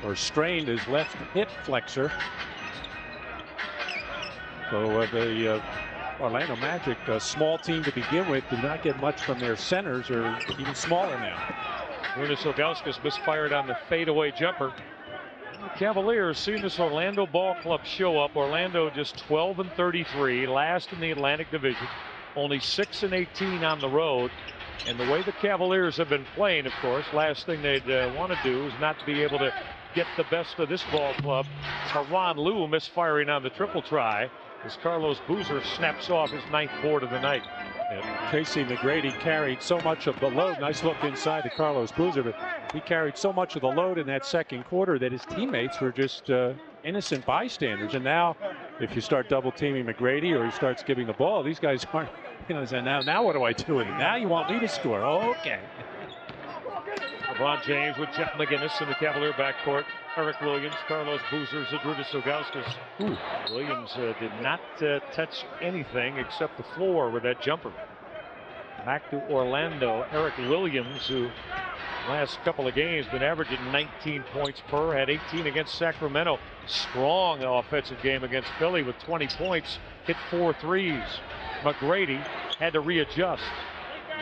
or strained his left hip flexor. So the Orlando Magic, a small team to begin with, did not get much from their centers, or even smaller now. Zydrunas Ilgauskas misfired on the fadeaway jumper. The Cavaliers seeing this Orlando ball club show up. Orlando just 12-33, last in the Atlantic Division, only 6-18 on the road. And the way the Cavaliers have been playing, of course, last thing they'd want to do is not be able to get the best of this ball club. Tyronn Lue misfiring on the triple try as Carlos Boozer snaps off his 9th board of the night. Yeah, Tracy McGrady carried so much of the load. Nice look inside to Carlos Boozer, but he carried so much of the load in that second quarter that his teammates were just innocent bystanders. And now, if you start double teaming McGrady or he starts giving the ball, these guys aren't. You know, now what do I do with it? Now you want me to score? Oh, okay. LeBron James with Jeff McInnis in the Cavalier backcourt. Eric Williams, Carlos Boozer, Zydrunas Ilgauskas. Williams did not touch anything except the floor with that jumper. Back to Orlando. Eric Williams, who last couple of games been averaging 19 points per, had 18 against Sacramento. Strong offensive game against Philly with 20 points, hit 4 threes. McGrady had to readjust.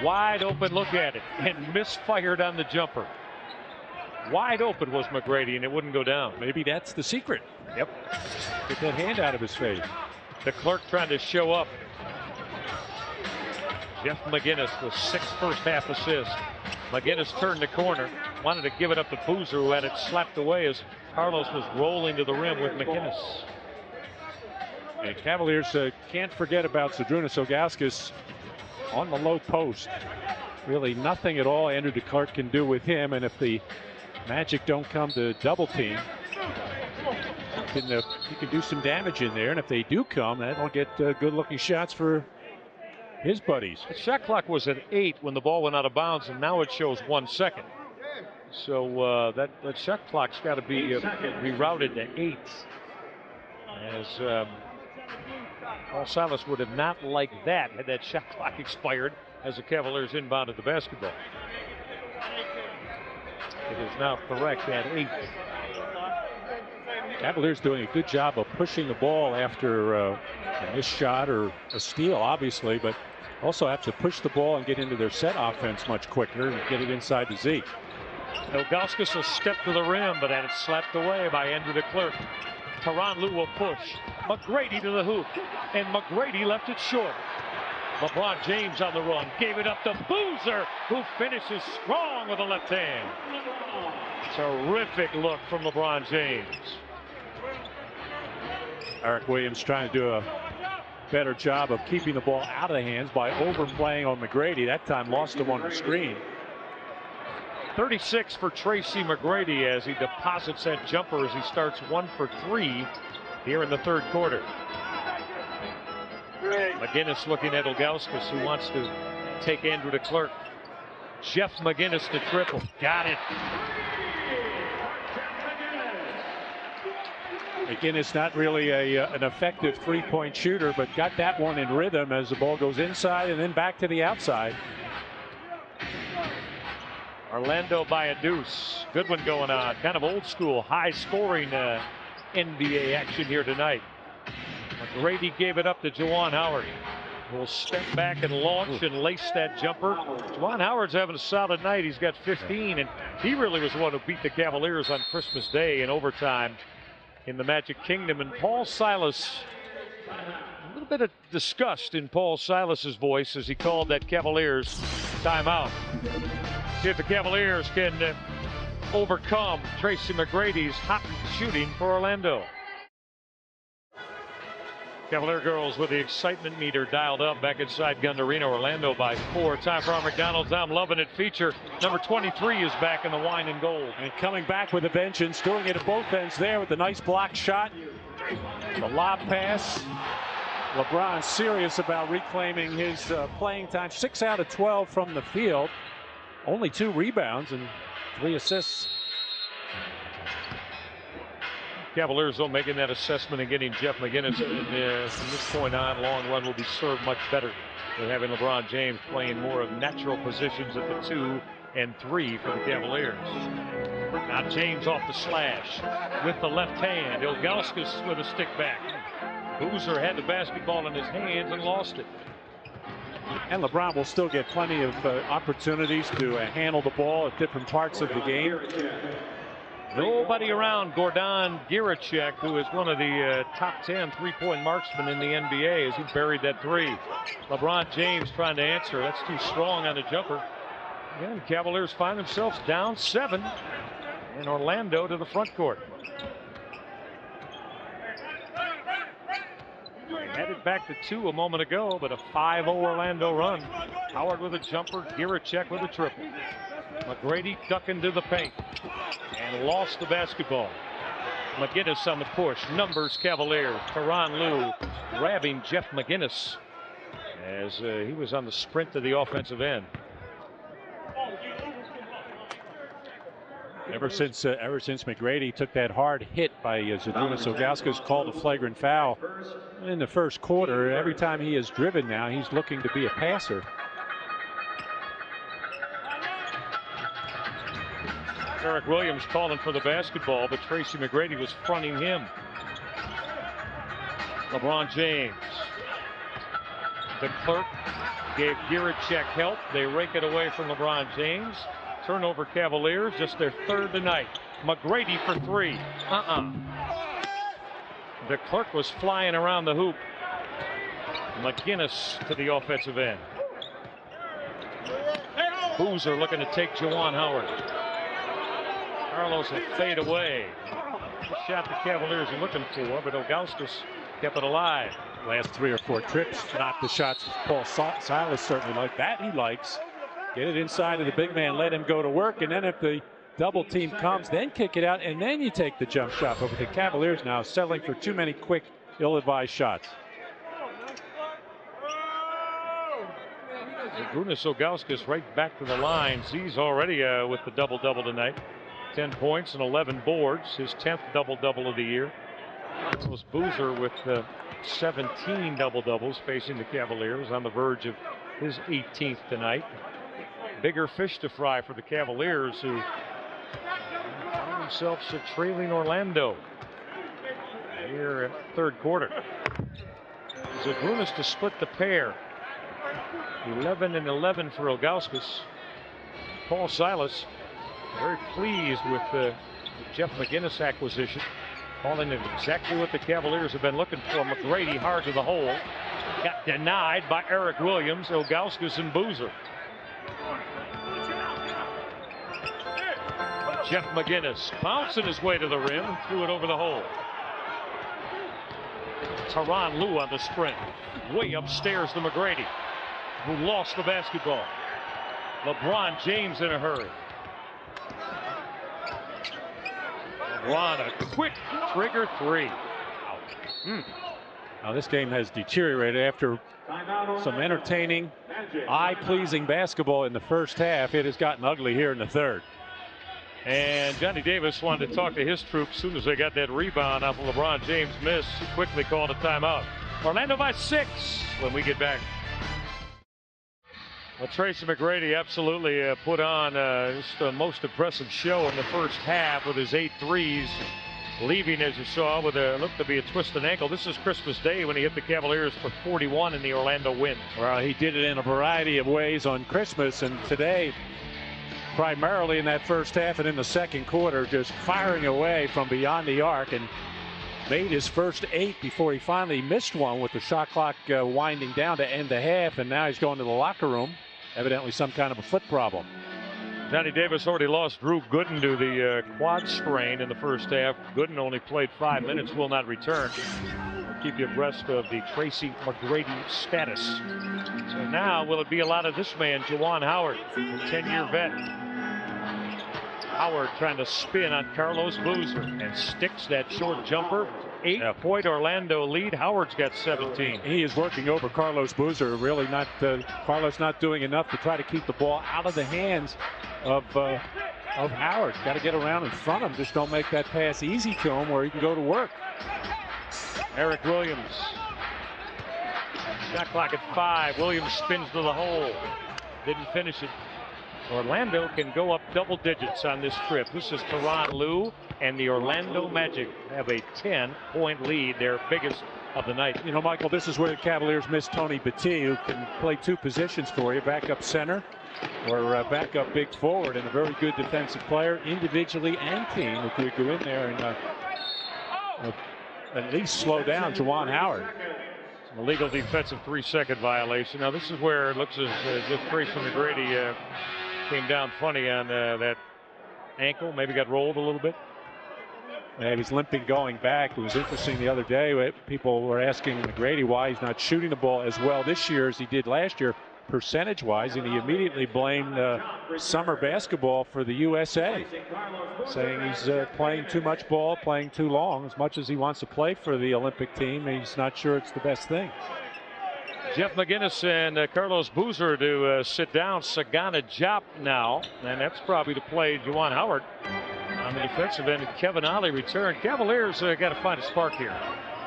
Wide open look at it and misfired on the jumper. Wide open was McGrady and it wouldn't go down. Maybe that's the secret. Yep. Get that hand out of his face. The clerk trying to show up. Jeff McInnis with 6 first half assists. McInnis turned the corner, wanted to give it up to Boozer, who had it slapped away as Carlos was rolling to the rim with McInnis. And Cavaliers can't forget about Zydrunas Ilgauskas on the low post. Really nothing at all Andrew DeClercq can do with him, and if the Magic don't come to double team, he can do some damage in there, and if they do come, that'll get good looking shots for his buddies. The shot clock was at 8 when the ball went out of bounds, and now it shows 1 second. So that shot clock's got to be rerouted to 8. As Paul Silas would have not liked that had that shot clock expired as the Cavaliers inbounded the basketball. It is now correct at 8. Cavaliers doing a good job of pushing the ball after a missed shot or a steal, obviously, but also have to push the ball and get into their set offense much quicker and get it inside the Z. Ilgauskas will step to the rim, but had it slapped away by Andrew DeClercq. Tyronn Lue will push. McGrady to the hoop, and McGrady left it short. LeBron James on the run, gave it up to Boozer, who finishes strong with the left hand. Terrific look from LeBron James. Eric Williams trying to do a better job of keeping the ball out of the hands by overplaying on McGrady. That time lost him on the screen. 36 for Tracy McGrady as he deposits that jumper as he starts 1 for 3 here in the third quarter. McInnis looking at Ilgauskas, who wants to take Andrew DeClercq. Jeff McInnis to triple. Got it. McInnis not really an effective three-point shooter, but got that one in rhythm as the ball goes inside and then back to the outside. Orlando by a deuce. Good one going on. Kind of old school, high scoring NBA action here tonight. McGrady gave it up to Juwan Howard. will step back and launch and lace that jumper. Juwan Howard's having a solid night. He's got 15, and he really was the one who beat the Cavaliers on Christmas Day in overtime in the Magic Kingdom. And Paul Silas, a little bit of disgust in Paul Silas's voice as he called that Cavaliers timeout. See if the Cavaliers can overcome Tracy McGrady's hot shooting for Orlando. Cavalier girls with the excitement meter dialed up back inside Gund Arena. Orlando by 4. Time for our McDonald's I'm Loving It feature. Number 23 is back in the wine and gold. And coming back with a vengeance, doing it at both ends there with the nice block shot. The lob pass. LeBron serious about reclaiming his playing time. 6 out of 12 from the field. Only 2 rebounds and 3 assists. Cavaliers, though, making that assessment and getting Jeff McInnis from this point on, long run will be served much better with having LeBron James playing more of natural positions at the 2 and 3 for the Cavaliers. Now James off the slash with the left hand. Ilgauskas with a stick back. Boozer had the basketball in his hands and lost it. And LeBron will still get plenty of opportunities to handle the ball at different parts of the game. Nobody around Gordon Giracek, who is one of the top 10 3-point marksmen in the NBA, as he buried that 3. LeBron James trying to answer. That's too strong on the jumper. Again, Cavaliers find themselves down 7, and Orlando to the front court. They had it back to 2 a moment ago, but a 5-0 Orlando run. Howard with a jumper, Giracek with a triple. McGrady ducking to the paint and lost the basketball. McGinnis on the push. Numbers Cavaliers. Tyronn Lue grabbing Jeff McGinnis as he was on the sprint to the offensive end. Ever since McGrady took that hard hit by Zydrunas Ilgauskas, called a flagrant foul in the first quarter. Every time he is driven now, he's looking to be a passer. Eric Williams calling for the basketball, but Tracy McGrady was fronting him. LeBron James. The clerk gave Giracek help. They rake it away from LeBron James. Turnover Cavaliers, just their 3rd tonight. McGrady for 3. The clerk was flying around the hoop. McGinnis to the offensive end. Boozer looking to take Juwan Howard. Carlos will fade away. The shot the Cavaliers are looking for, but Ilgauskas kept it alive. Last 3 or 4 trips, not the shots Paul Silas certainly like. That he likes. Get it inside of the big man, let him go to work, and then if the double team comes, then kick it out, and then you take the jump shot. But with the Cavaliers now settling for too many quick, ill-advised shots. Zydrunas Ilgauskas right back to the line. Z's already with the double-double tonight. 10 points and 11 boards, his 10th double-double of the year. Carlos Boozer with 17 double-doubles facing the Cavaliers, on the verge of his 18th tonight. Bigger fish to fry for the Cavaliers, who find themselves trailing Orlando here at 3rd quarter. Zydrunas to split the pair. 11 and 11 for Ilgauskas. Paul Silas very pleased with the Jeff McGinnis acquisition, calling it exactly what the Cavaliers have been looking for. McGrady hard to the hole, got denied by Eric Williams, Ilgauskas, and Boozer. Jeff McGinnis bouncing his way to the rim and threw it over the hole. Tyronn Lue on the sprint, way upstairs to McGrady, who lost the basketball. LeBron James in a hurry. LeBron, a quick trigger 3. Now this game has deteriorated after some entertaining, eye-pleasing basketball in the first half. It has gotten ugly here in the 3rd. And Johnny Davis wanted to talk to his troops as soon as they got that rebound off of LeBron James' miss. He quickly called a timeout. Orlando by 6 when we get back. Well, Tracy McGrady absolutely put on just the most impressive show in the first half with his 8 threes. leaving, as you saw, with a look to be a twisted ankle. This is Christmas Day when he hit the Cavaliers for 41 in the Orlando win. Well, he did it in a variety of ways on Christmas, and today, primarily in that first half and in the second quarter, just firing away from beyond the arc, and made his first 8 before he finally missed one with the shot clock winding down to end the half, and now he's going to the locker room. Evidently some kind of a foot problem. Johnny Davis already lost Drew Gooden to the quad strain in the first half. Gooden only played 5 minutes, will not return. We'll keep you abreast of the Tracy McGrady status. So now will it be a lot of this man, Juwan Howard, the 10-year vet. Howard trying to spin on Carlos Boozer and sticks that short jumper. 8-point Orlando lead. Howard's got 17. He is working over Carlos Boozer. Really not, Carlos not doing enough to try to keep the ball out of the hands of Howard. Got to get around in front of him. Just don't make that pass easy to him where he can go to work. Eric Williams. Shot clock at 5. Williams spins to the hole. Didn't finish it. Orlando can go up double digits on this trip. This is Tyronn Lue and the Orlando Magic have a 10-point lead, their biggest of the night. You know, Michael, this is where the Cavaliers miss Tony Battie, who can play 2 positions for you, backup center or backup big forward, and a very good defensive player, individually and team, who could go in there and at least slow down Juwan Howard. A legal defensive 3-second violation. Now this is where it looks as if Tracy McGrady came down funny on that ankle, maybe got rolled a little bit. And he's limping going back. It was interesting the other day. People were asking McGrady why he's not shooting the ball as well this year as he did last year, percentage-wise, and he immediately blamed summer basketball for the USA, saying he's playing too much ball, playing too long. As much as he wants to play for the Olympic team, he's not sure it's the best thing. Jeff McGinnis and Carlos Boozer to sit down. Sagana Diop now, and that's probably to play Juwan Howard on the defensive end. Kevin Ollie returned. Cavaliers got to find a spark here.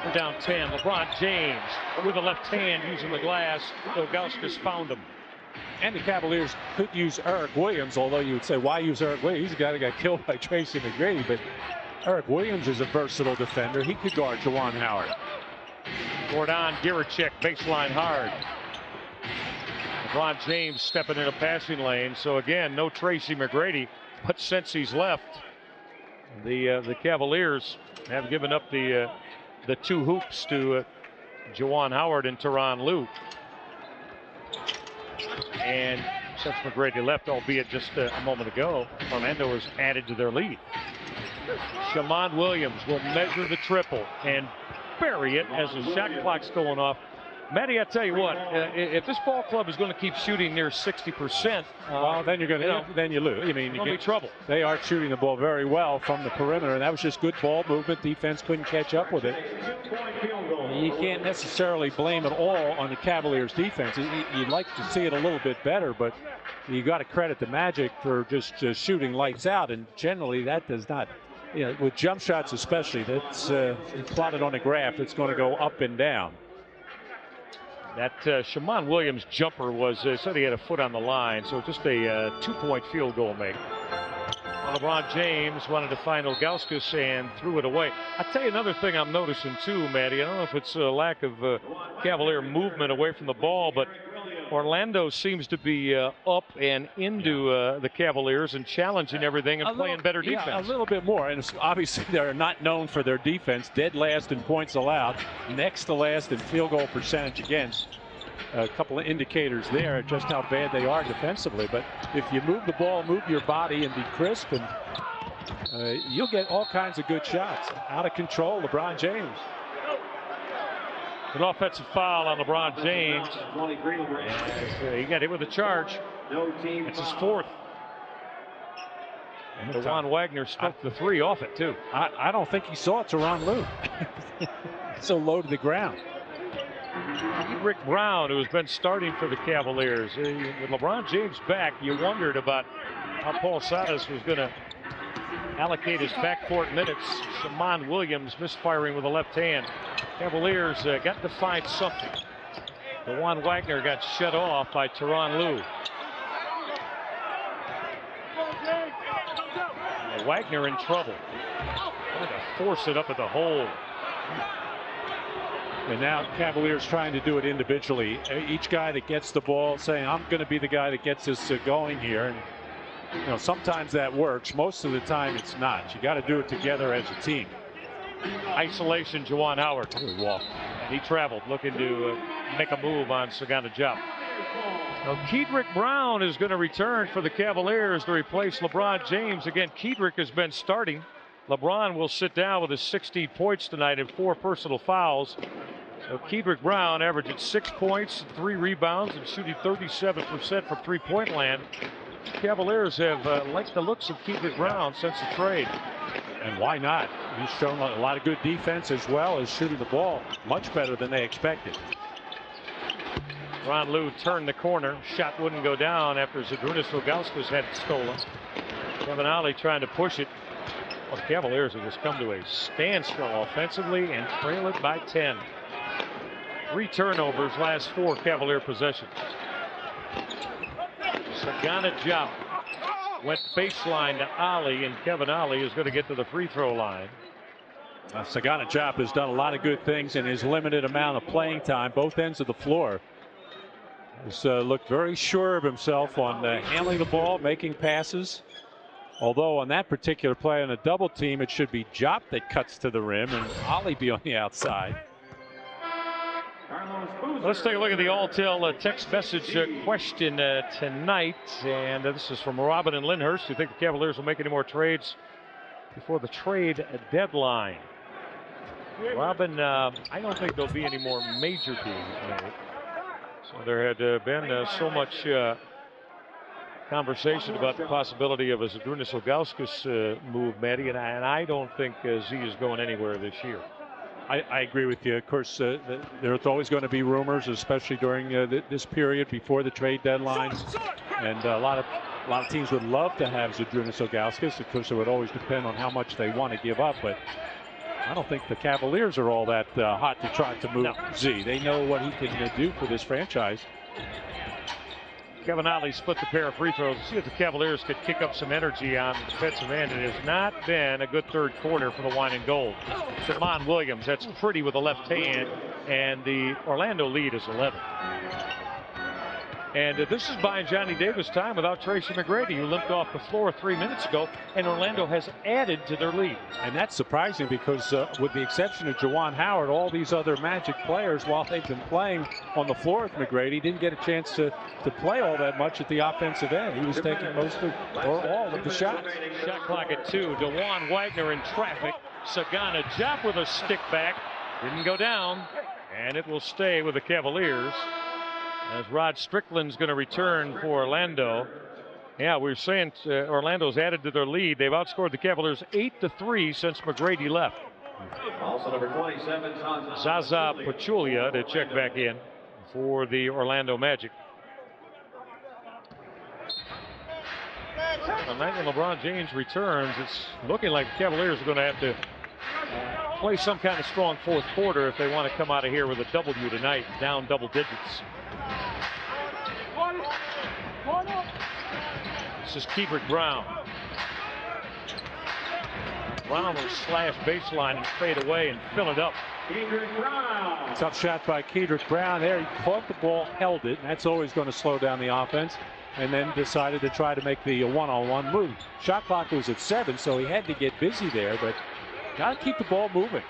We're down 10. LeBron James with a left hand using the glass. Ilgauskas found him. And the Cavaliers could use Eric Williams, although you would say, why use Eric Williams? He's a guy that got killed by Tracy McGrady, but Eric Williams is a versatile defender. He could guard Juwan Howard. Gordon Giricek baseline hard. LeBron James stepping in a passing lane. So again, no Tracy McGrady, but since he's left, the Cavaliers have given up the 2 hoops to Juwan Howard and Tyronn Lue. And since McGrady left, albeit just a moment ago, Orlando has added to their lead. Shammond Williams will measure the triple and bury it as the shot clock's going off. Matty, I tell you what, if this ball club is going to keep shooting near 60%, well, then you're going to, then you lose. I mean, you'll be trouble. They are shooting the ball very well from the perimeter, and that was just good ball movement. Defense couldn't catch up with it. You can't necessarily blame it all on the Cavaliers' defense. You'd like to see it a little bit better, but you got to credit the Magic for just shooting lights out, and generally that does not. With jump shots especially, that's plotted on a graph. It's going to go up and down. That Shammond Williams jumper was, said he had a foot on the line, so just a 2-point field goal make. LeBron James wanted to find Ilgauskas and threw it away. I'll tell you another thing I'm noticing too, Matty. I don't know if it's a lack of Cavalier movement away from the ball, but Orlando seems to be up and into the Cavaliers and challenging everything and playing better defense. Yeah, a little bit more. And obviously they're not known for their defense. Dead last in points allowed, next to last in field goal percentage against. A couple of indicators there just how bad they are defensively. But if you move the ball, move your body, and be crisp, and you'll get all kinds of good shots. Out of control, LeBron James. An offensive foul on LeBron James. He got hit with a charge. It's his 4th. And DeJuan Wagner struck the 3 off it, too. I don't think he saw Tyronn Lue. So low to the ground. Rick Brown, who has been starting for the Cavaliers. With LeBron James back, you wondered about how Paul Silas was going to allocate his backcourt minutes. Shammond Williams misfiring with the left hand. Cavaliers got to find something. DeJuan Wagner got shut off by Tyronn Lue. Wagner in trouble. What a force it up at the hole. And now Cavaliers trying to do it individually. Each guy that gets the ball saying, I'm going to be the guy that gets this going here. And sometimes that works. Most of the time it's not. You got to do it together as a team. Isolation, Juwan Howard. He walked. And he traveled looking to make a move on Sagana Diop. Now, Kedrick Brown is going to return for the Cavaliers to replace LeBron James. Again, Kedrick has been starting. LeBron will sit down with his 16 points tonight and 4 personal fouls. So Kedrick Brown averaging 6 points, 3 rebounds, and shooting 37% from three-point land. Cavaliers have liked the looks of Kedrick Brown since the trade. And why not? He's shown a lot of good defense as well as shooting the ball much better than they expected. Ron Lue turned the corner. Shot wouldn't go down after Zydrunas Ilgauskas had it stolen. Kevin Ollie trying to push it. Well, the Cavaliers have just come to a standstill offensively and trail it by 10. 3 turnovers last 4 Cavalier possessions. Sagana Diop went baseline to Ollie, and Kevin Ollie is going to get to the free throw line. Sagana Diop has done a lot of good things in his limited amount of playing time, both ends of the floor. He's looked very sure of himself on handling the ball, making passes. Although on that particular play on a double team, it should be Diop that cuts to the rim and Ollie be on the outside. Let's take a look at the Alltel text message question tonight. And this is from Robin and Lyndhurst. Do you think the Cavaliers will make any more trades before the trade deadline? Robin, I don't think there'll be any more major deals made. So there had been so much conversation about the possibility of a Zydrunas Ilgauskas move, Maddie, and I don't think Z is going anywhere this year. I agree with you. Of course, there's always going to be rumors, especially during this period before the trade deadline. And a lot of teams would love to have Zydrunas Ilgauskas. Of course, it would always depend on how much they want to give up. But I don't think the Cavaliers are all that hot to try to move Z. They know what he can do for this franchise. Kevin Ollie split the pair of free throws. See if the Cavaliers could kick up some energy on the defensive end. It has not been a good third quarter for the Wine and Gold. Shammond Williams, that's pretty with the left hand, and the Orlando lead is 11. And this is buying Johnny Davis time without Tracy McGrady, who limped off the floor 3 minutes ago, and Orlando has added to their lead. And that's surprising because with the exception of Juwan Howard, all these other Magic players, while they've been playing on the floor with McGrady, didn't get a chance to play all that much at the offensive end. He was taking most of or all of the shots. Shot clock at 2. DeJuan Wagner in traffic. Sagana Diop with a stick back. Didn't go down, and it will stay with the Cavaliers. As Rod Strickland's going to return for Orlando. Yeah, we were saying Orlando's added to their lead. They've outscored the Cavaliers 8-3 since McGrady left. Also number 27, Zaza Pachulia to check back in for the Orlando Magic. Tonight when LeBron James returns, it's looking like the Cavaliers are going to have to play some kind of strong fourth quarter if they want to come out of here with a W tonight, down double digits. This is Kedrick Brown. Brown will slash baseline and fade away and fill it up. Tough shot by Kedrick Brown there. He caught the ball, held it, and that's always going to slow down the offense. And then decided to try to make the one-on-one move. Shot clock was at 7, so he had to get busy there, but got to keep the ball moving.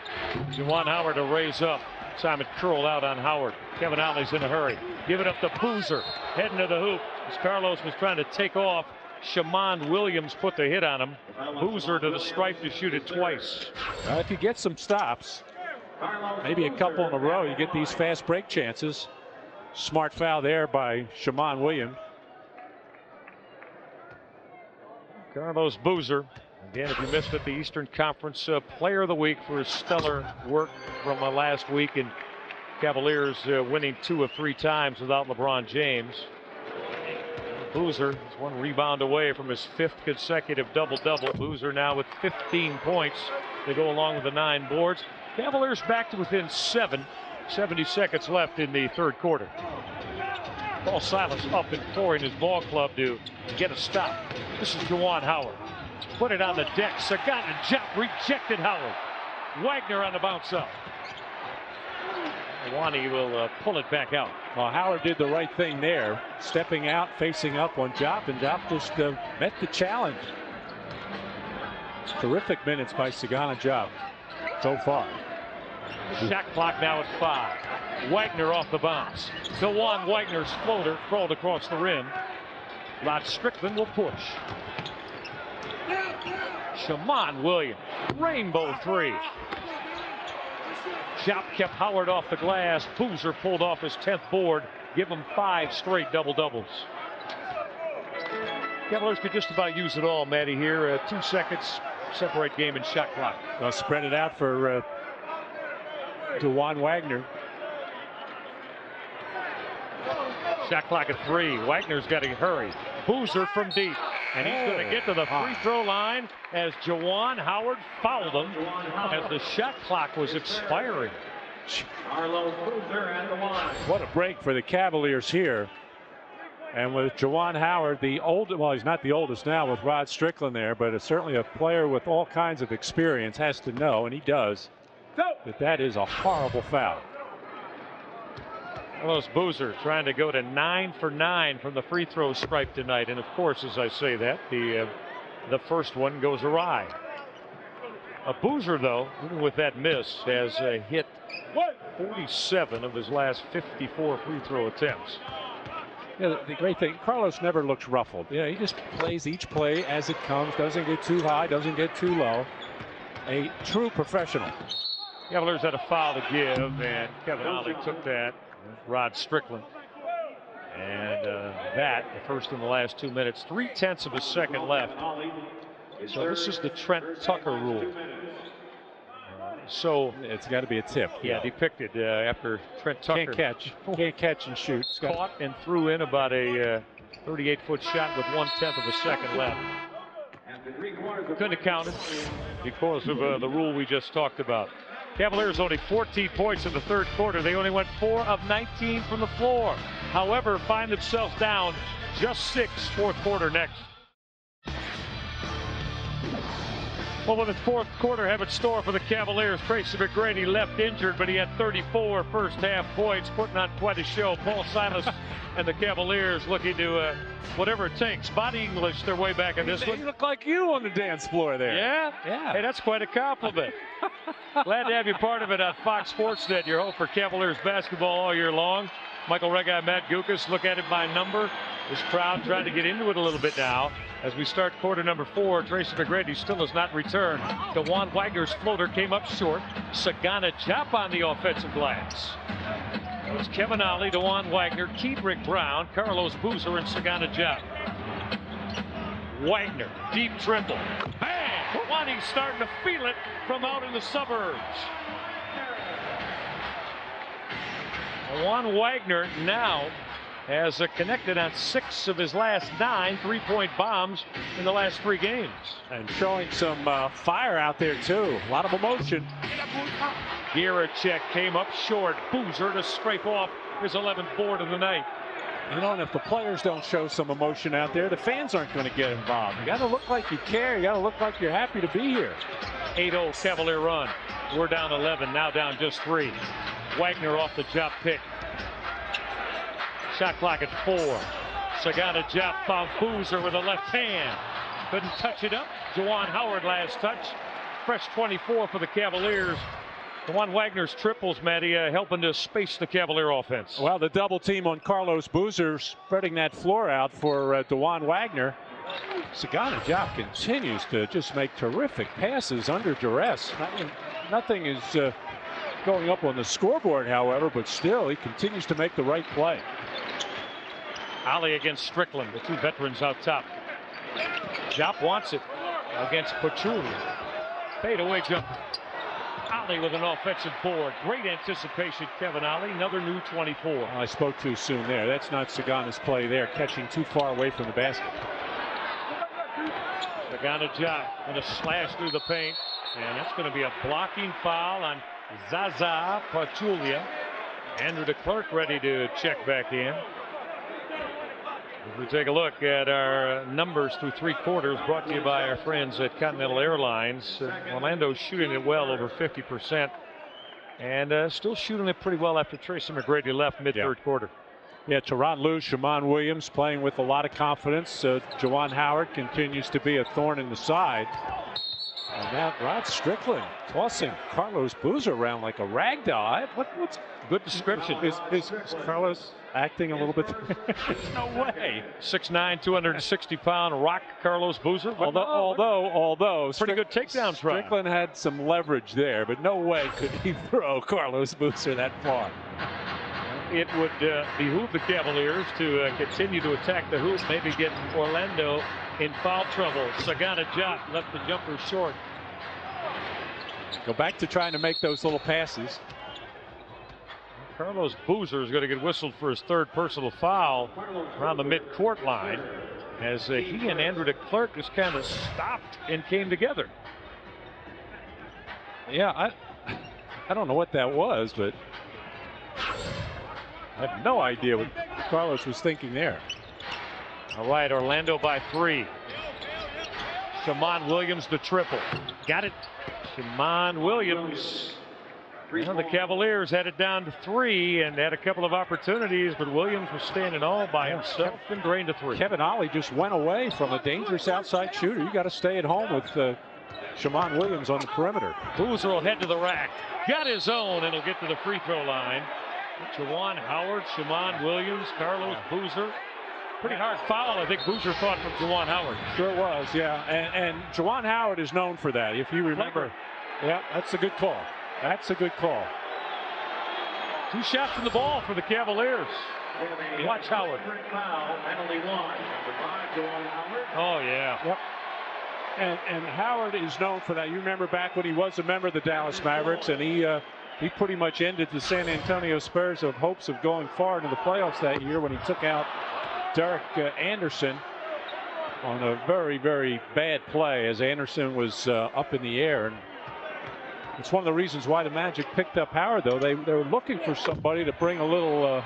Juwan Howard to raise up. Simon curled out on Howard. Kevin Ollie's in a hurry. Give it up to Boozer. Heading to the hoop. As Carlos was trying to take off, Shammond Williams put the hit on him. Boozer to the stripe to shoot it twice. If you get some stops, maybe a couple in a row, you get these fast break chances. Smart foul there by Shammond Williams. Carlos Boozer. Again, if you missed it, the Eastern Conference Player of the Week for his stellar work from last week. And Cavaliers winning 2 of 3 times without LeBron James. Boozer is 1 rebound away from his 5th consecutive double-double. Boozer now with 15 points. They go along with the 9 boards. Cavaliers back to within 7. 70 seconds left in the third quarter. Paul Silas up and pouring his ball club to get a stop. This is Juwan Howard. Put it on the deck. Sagana Diop rejected Howard. Wagner on the bounce up. Wani will pull it back out. Well, Howard did the right thing there, stepping out, facing up on Jop, and Jop just met the challenge. Terrific minutes by Sagana Jop so far. Shot clock now at 5. Wagner off the bounce. DeJuan Wagner's floater crawled across the rim. Rod Strickland will push. Shammond Williams, rainbow 3. Jop kept Howard off the glass. Boozer pulled off his 10th board. Give him 5 straight double-doubles. Cavaliers could just about use it all, Matty, here. 2 seconds, separate game and shot clock. They'll spread it out for DeJuan Wagner. Shot clock at 3. Wagner's got to hurry. Boozer from deep. And he's going to get to the free throw line as Juwan Howard fouled him as the shot clock was expiring. Carlos Boozer at the line. What a break for the Cavaliers here. And with Juwan Howard, the old, well, he's not the oldest now with Rod Strickland there, but it's certainly a player with all kinds of experience has to know, and he does, that that is a horrible foul. Carlos Boozer trying to go to 9 for 9 from the free throw stripe tonight. And of course, as I say that, the first one goes awry. Boozer, though, even with that miss, has hit 47 of his last 54 free throw attempts. Yeah, the great thing, Carlos never looks ruffled. Yeah, he just plays each play as it comes, doesn't get too high, doesn't get too low. A true professional. Cavaliers had a foul to give, and Kevin Ollie took that. Rod Strickland. And that, the first in the last 2 minutes, 3/10 of a second left. So this is the Trent Tucker rule. So it's got to be a tip. Yeah, depicted after Trent Tucker can't catch and shoot. Caught and threw in about a 38-foot shot with 1/10 of a second left. Couldn't have counted because of the rule we just talked about. Cavaliers only 14 points in the third quarter. They only went 4 of 19 from the floor. However, find themselves down just 6 fourth quarter next. Well, what the fourth quarter have in store for the Cavaliers? Tracy McGrady left injured, but he had 34 first half points, putting on quite a show. Paul Silas and the Cavaliers looking to whatever it takes. Body English their way back in this one. You look like you on the dance floor there. Yeah? Yeah. Hey, that's quite a compliment. Glad to have you part of it on Fox Sports Net, your hope for Cavaliers basketball all year long. Michael Rega, Matt Gukas, look at it by number. This crowd trying to get into it a little bit now. As we start quarter number 4, Tracy McGrady still has not returned. DeJuan Wagner's floater came up short. Sagana Jop on the offensive glass. It's Kevin Ollie, DeJuan Wagner, Kedrick Brown, Carlos Boozer, and Sagana Jop. Wagner, deep triple. Bang! Wani's starting to feel it from out in the suburbs. DeJuan Wagner now has connected on 6 of his last 9 3-point bombs in the last 3 games. And showing some fire out there, too. A lot of emotion. Giracek came up short. Boozer to scrape off his 11th board of the night. You know, and if the players don't show some emotion out there, the fans aren't going to get involved. You got to look like you care. You got to look like you're happy to be here. 8-0 Cavalier run. We're down 11, now down just 3. Wagner off the Jop pick. Shot clock at 4. Sagana Jop found Boozer with a left hand. Couldn't touch it up. Juwan Howard last touch. Fresh 24 for the Cavaliers. DeJuan Wagner's triples, Matty, helping to space the Cavalier offense. Well, the double team on Carlos Boozer spreading that floor out for DeJuan Wagner. Sagana Jop continues to just make terrific passes under duress. I mean, nothing is going up on the scoreboard, however, but still he continues to make the right play. Ollie against Strickland, the 2 veterans out top. Jop wants it against Pachulia. Fadeaway jumper. Ollie with an offensive board. Great anticipation, Kevin Ollie. Another new 24. Well, I spoke too soon there. That's not Sagana's play there, catching too far away from the basket. Sagana Jop going to slash through the paint. And that's going to be a blocking foul on Zaza Pachulia. Andrew DeClercq ready to check back in. If we take a look at our numbers through 3 quarters, brought to you by our friends at Continental Airlines. Orlando's shooting it well over 50%, and still shooting it pretty well after Tracy McGrady left mid-third quarter. Yeah, Tyronn Lue, Shammond Williams playing with a lot of confidence. Juwan Howard continues to be a thorn in the side. And now Rod Strickland tossing Carlos Boozer around like a rag doll. What's good description? Is Carlos acting a little bit? No way. 6'9", 260-pound rock Carlos Boozer. Although pretty good takedown try. Strickland had some leverage there, but no way could he throw Carlos Boozer that far. It would behoove the Cavaliers to continue to attack the hoop, maybe get Orlando in foul trouble. Sagana Diop left the jumper short. Go back to trying to make those little passes. Carlos Boozer is going to get whistled for his 3rd personal foul around the mid-court line, as he and Andrew DeClerc just kind of stopped and came together. Yeah, I don't know what that was, but I have no idea what Carlos was thinking there. All right, Orlando by 3. Shammond Williams the triple. Got it. Shammond Williams. Well, the Cavaliers had it down to 3 and had a couple of opportunities, but Williams was standing all by himself and drained to 3. Kevin Ollie just went away from a dangerous outside shooter. You got to stay at home with Shammond Williams on the perimeter. Boozer will head to the rack. Got his own, and he'll get to the free throw line. Juwan Howard, Shammond Williams, Carlos Boozer. Pretty hard foul, I think Boozer thought, from Juwan Howard. Sure was, yeah. And Juwan Howard is known for that. If you remember, yeah, that's a good call. That's a good call. 2 shots in the ball for the Cavaliers. Watch Howard. Oh, yeah. Yep. And Howard is known for that. You remember back when he was a member of the Dallas Mavericks, and he pretty much ended the San Antonio Spurs of hopes of going far into the playoffs that year when he took out Derek Anderson on a very, very bad play as Anderson was up in the air. And it's one of the reasons why the Magic picked up Howard, though. They were looking for somebody to bring a little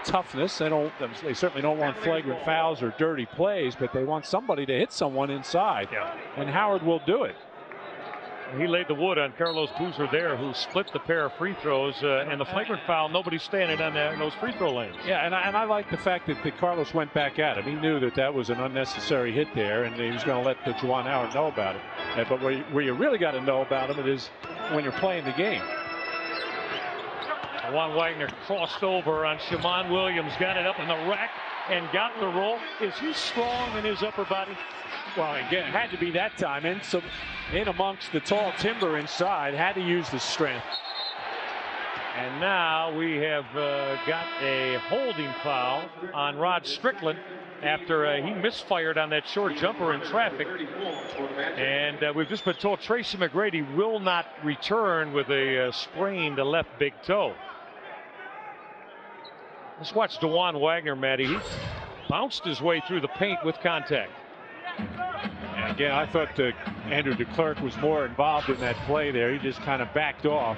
toughness. They certainly don't want flagrant fouls or dirty plays, but they want somebody to hit someone inside. Yeah. And Howard will do it. He laid the wood on Carlos Boozer there, who split the pair of free throws, and the flagrant foul, nobody's standing on those free throw lanes. Yeah, and I like the fact that Carlos went back at him. He knew that was an unnecessary hit there, and he was going to let Juwan Howard know about it. But where you really got to know about him, it is when you're playing the game. Juwan Wagner crossed over on Shammond Williams, got it up in the rack, and got the roll. Is he strong in his upper body? Well, again, it had to be that time. In amongst the tall timber inside, had to use the strength. And now we have got a holding foul on Rod Strickland after he misfired on that short jumper in traffic. And we've just been told Tracy McGrady will not return with a sprained left big toe. Let's watch Juwan Wagner, Matty. He bounced his way through the paint with contact. And again, I thought Andrew DeClerc was more involved in that play there. He just kind of backed off.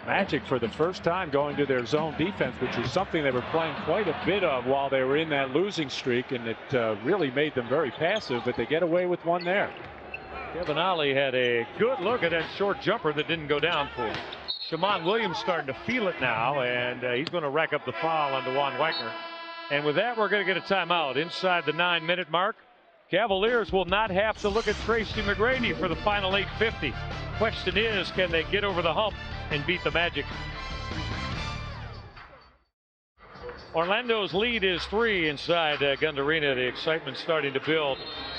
Magic for the first time going to their zone defense, which is something they were playing quite a bit of while they were in that losing streak, and it really made them very passive, but they get away with one there. Kevin Ollie had a good look at that short jumper that didn't go down for him. Shammond Williams starting to feel it now, and he's going to rack up the foul on Juwan Wagner. And with that, we're going to get a timeout inside the 9-minute mark. Cavaliers will not have to look at Tracy McGrady for the final 8:50. Question is, can they get over the hump and beat the Magic? Orlando's lead is 3 inside Gund Arena. The excitement starting to build.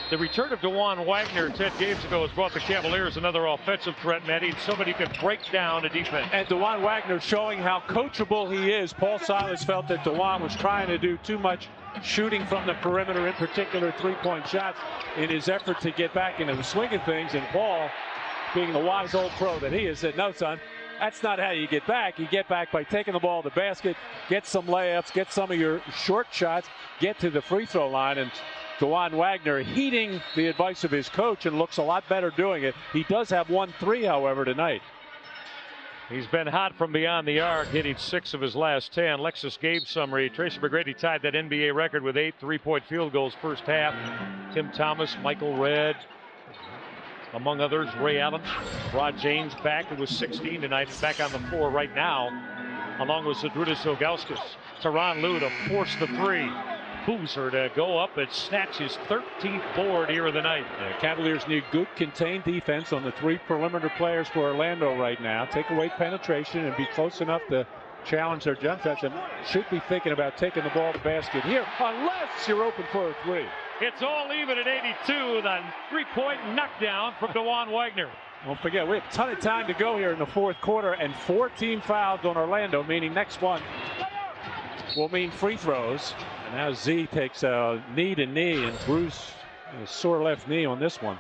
The return of Juwan Wagner 10 games ago has brought the Cavaliers another offensive threat, Matty. Somebody can break down a defense. And Juwan Wagner showing how coachable he is. Paul Silas felt that Juwan was trying to do too much shooting from the perimeter, in particular three-point shots, in his effort to get back into the swing of things. And Paul, being the wise old pro that he is, said, no, son, that's not how you get back. You get back by taking the ball to the basket, get some layups, get some of your short shots, get to the free throw line. And Juwan Wagner heeding the advice of his coach and looks a lot better doing it. He does have 1 3, however, tonight. He's been hot from beyond the arc, hitting 6 of his last 10. Lexus game summary. Tracy McGrady tied that NBA record with 8 3-point field goals first half. Tim Thomas, Michael Redd, among others, Ray Allen. Rod James back. It was 16 tonight, back on the floor right now, along with Zydrunas Ilgauskas. Tyronn Lue to force the 3. Boozer to go up and snatch his 13th board here of the night. Cavaliers need good contained defense on the 3 perimeter players for Orlando right now. Take away penetration and be close enough to challenge their jump shots, and should be thinking about taking the ball to the basket here, unless you're open for a 3. It's all even at 82. The 3-point knockdown from DeJuan Wagner. Don't forget, we have a ton of time to go here in the 4th quarter, and 14 fouls on Orlando, meaning next one will mean free throws. And now Z takes a knee to knee and bruised a sore left knee on this one.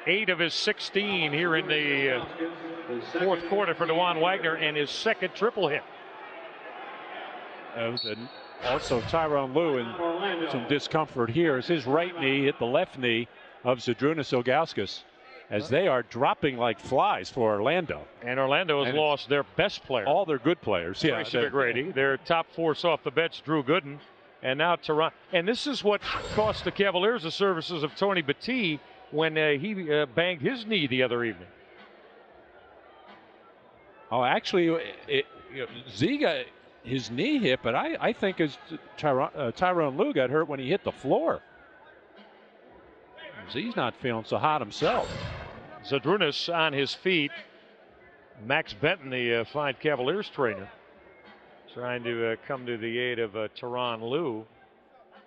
8 of his 16 here in the 4th quarter for DeJuan Wagner, and his 2nd triple hit. Also Tyronn Lue in some discomfort here as his right knee hit the left knee of Zydrunas Ilgauskas, as they are dropping like flies for Orlando. And Orlando has lost their best player. All their good players. Yeah, Tracy McGrady. Their top force off the bench, Drew Gooden. And now Tyronn. And this is what cost the Cavaliers the services of Tony Battie when he banged his knee the other evening. Oh, actually, Z got his knee hit, but I think Tyronn Lue got hurt when he hit the floor. Z's not feeling so hot himself. Zydrunas on his feet. Max Benton, the fine Cavaliers trainer, trying to come to the aid of Tyronn Lue.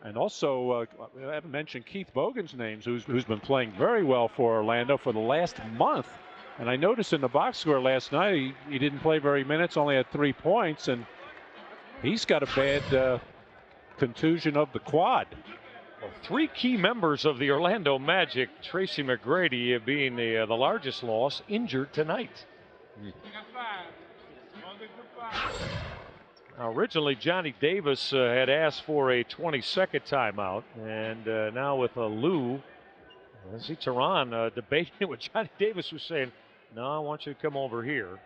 And also, I haven't mentioned Keith Bogan's names, who's been playing very well for Orlando for the last month. And I noticed in the box score last night, he didn't play very minutes, only had 3 points, and he's got a bad contusion of the quad. Well, 3 key members of the Orlando Magic, Tracy McGrady being the largest loss, injured tonight. Now, originally, Johnny Davis had asked for a 22nd timeout, and now with Lue, I see Tyronn debating what Johnny Davis was saying. No, I want you to come over here.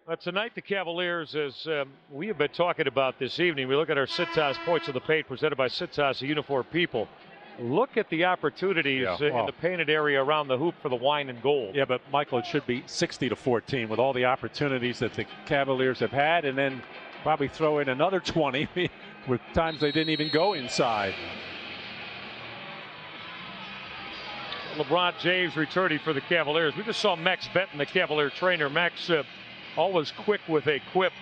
But tonight, the Cavaliers, as we have been talking about this evening, we look at our Citas Points of the Paint presented by Citas, the Uniform People. Look at the opportunities in the painted area around the hoop for the wine and gold. Yeah, but Michael, it should be 60-14 with all the opportunities that the Cavaliers have had, and then probably throw in another 20 with times they didn't even go inside. LeBron James returning for the Cavaliers. We just saw Max Benton, the Cavalier trainer. Max, always quick with a quip,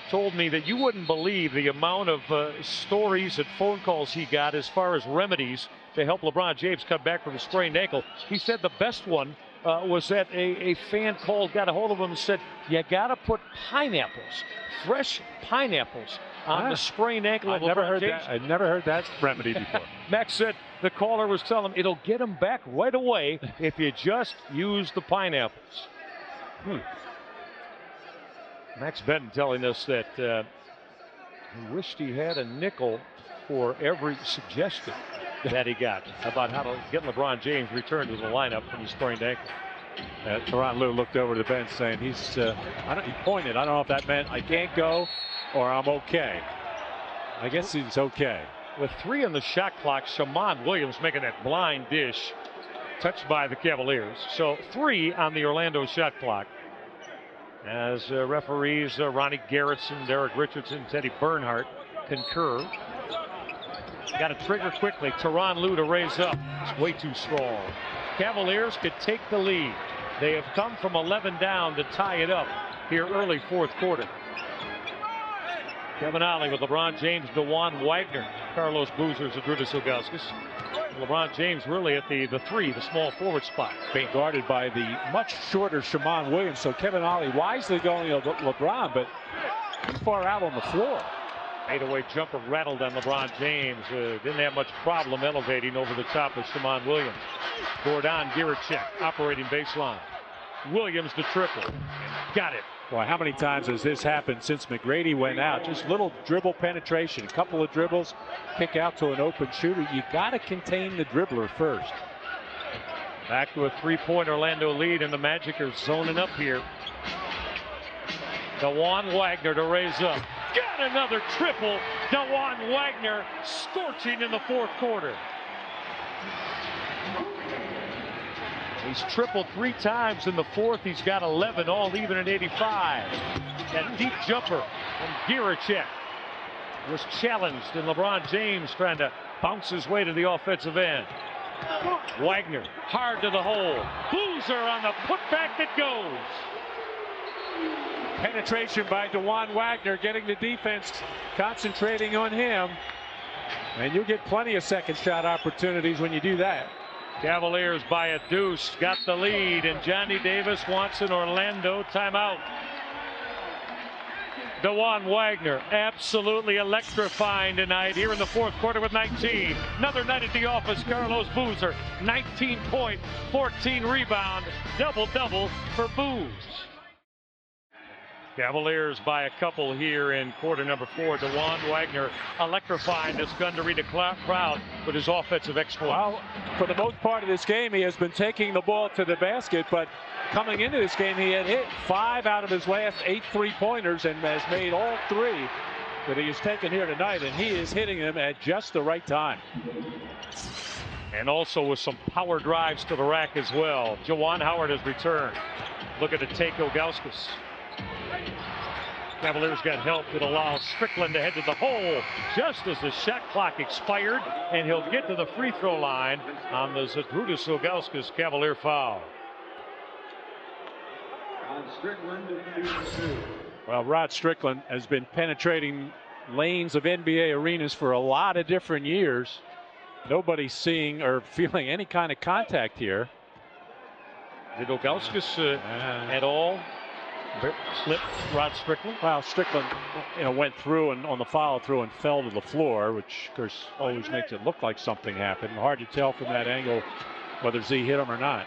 told me that you wouldn't believe the amount of stories and phone calls he got as far as remedies to help LeBron James come back from a sprained ankle. He said the best one was that a fan got a hold of him and said, you got to put pineapples, fresh pineapples, on the sprained ankle of LeBron James. I've never heard that remedy before. Max said the caller was telling him it'll get him back right away if you just use the pineapples. Max Benton telling us that he wished he had a nickel for every suggestion that he got about how to get LeBron James returned to the lineup from his sprained ankle. Tyronn Lue looked over to the bench saying he pointed. I don't know if that meant I can't go or I'm okay. I guess he's okay. With 3 on the shot clock, Shammond Williams making that blind dish touched by the Cavaliers. So 3 on the Orlando shot clock. As referees Ronnie Garrettson, Derek Richardson, Teddy Bernhardt concur. Got to trigger quickly. Tyronn Lue to raise up. It's way too strong. Cavaliers could take the lead. They have come from 11 down to tie it up here early 4th quarter. Kevin Ollie with LeBron James, DeJuan Wagner, Carlos Boozer, Zydrunas Ilgauskas. LeBron James really at the 3, the small forward spot. Being guarded by the much shorter Shammond Williams. So Kevin Ollie wisely going to LeBron, but too far out on the floor. 8-away jumper rattled on LeBron James. Didn't have much problem elevating over the top of Shammond Williams. Gordon Giricek operating baseline. Williams the triple. Got it. Boy, how many times has this happened since McGrady went out? Just little dribble penetration, a couple of dribbles, kick out to an open shooter. You got to contain the dribbler first. Back to a 3-point Orlando lead, and the Magic are zoning up here. DeJuan Wagner to raise up. Got another triple. DeJuan Wagner scorching in the fourth quarter. He's tripled 3 times in the fourth. He's got 11, all even at 85. That deep jumper from Giricek was challenged, and LeBron James trying to bounce his way to the offensive end. Wagner hard to the hole. Boozer on the putback that goes. Penetration by DeJuan Wagner, getting the defense concentrating on him. And you'll get plenty of second shot opportunities when you do that. Cavaliers by a deuce, got the lead, and Johnny Davis wants an Orlando timeout. DeJuan Wagner absolutely electrifying tonight here in the fourth quarter with 19. Another night at the office, Carlos Boozer, 19 point, 14 rebound, double-double for Booz. Cavaliers by a couple here in quarter number 4. DeJuan Wagner electrifying this Gundarita crowd with his offensive exploit. Well, for the most part of this game, he has been taking the ball to the basket, but coming into this game, he had hit 5 out of his last 8 3-pointers and has made all 3 that he has taken here tonight, and he is hitting them at just the right time. And also with some power drives to the rack as well. Juwan Howard has returned. Look at the take, Ilgauskas. Cavaliers got help that allows Strickland to head to the hole just as the shot clock expired, and he'll get to the free throw line on the Zydrunas Ilgauskas Cavalier foul. Well, Rod Strickland has been penetrating lanes of NBA arenas for a lot of different years. Nobody's seeing or feeling any kind of contact here. Did Ilgauskas at all slip Rod Strickland? Well, Strickland, went through and on the follow through and fell to the floor, which of course always makes it look like something happened. Hard to tell from that angle whether Z hit him or not.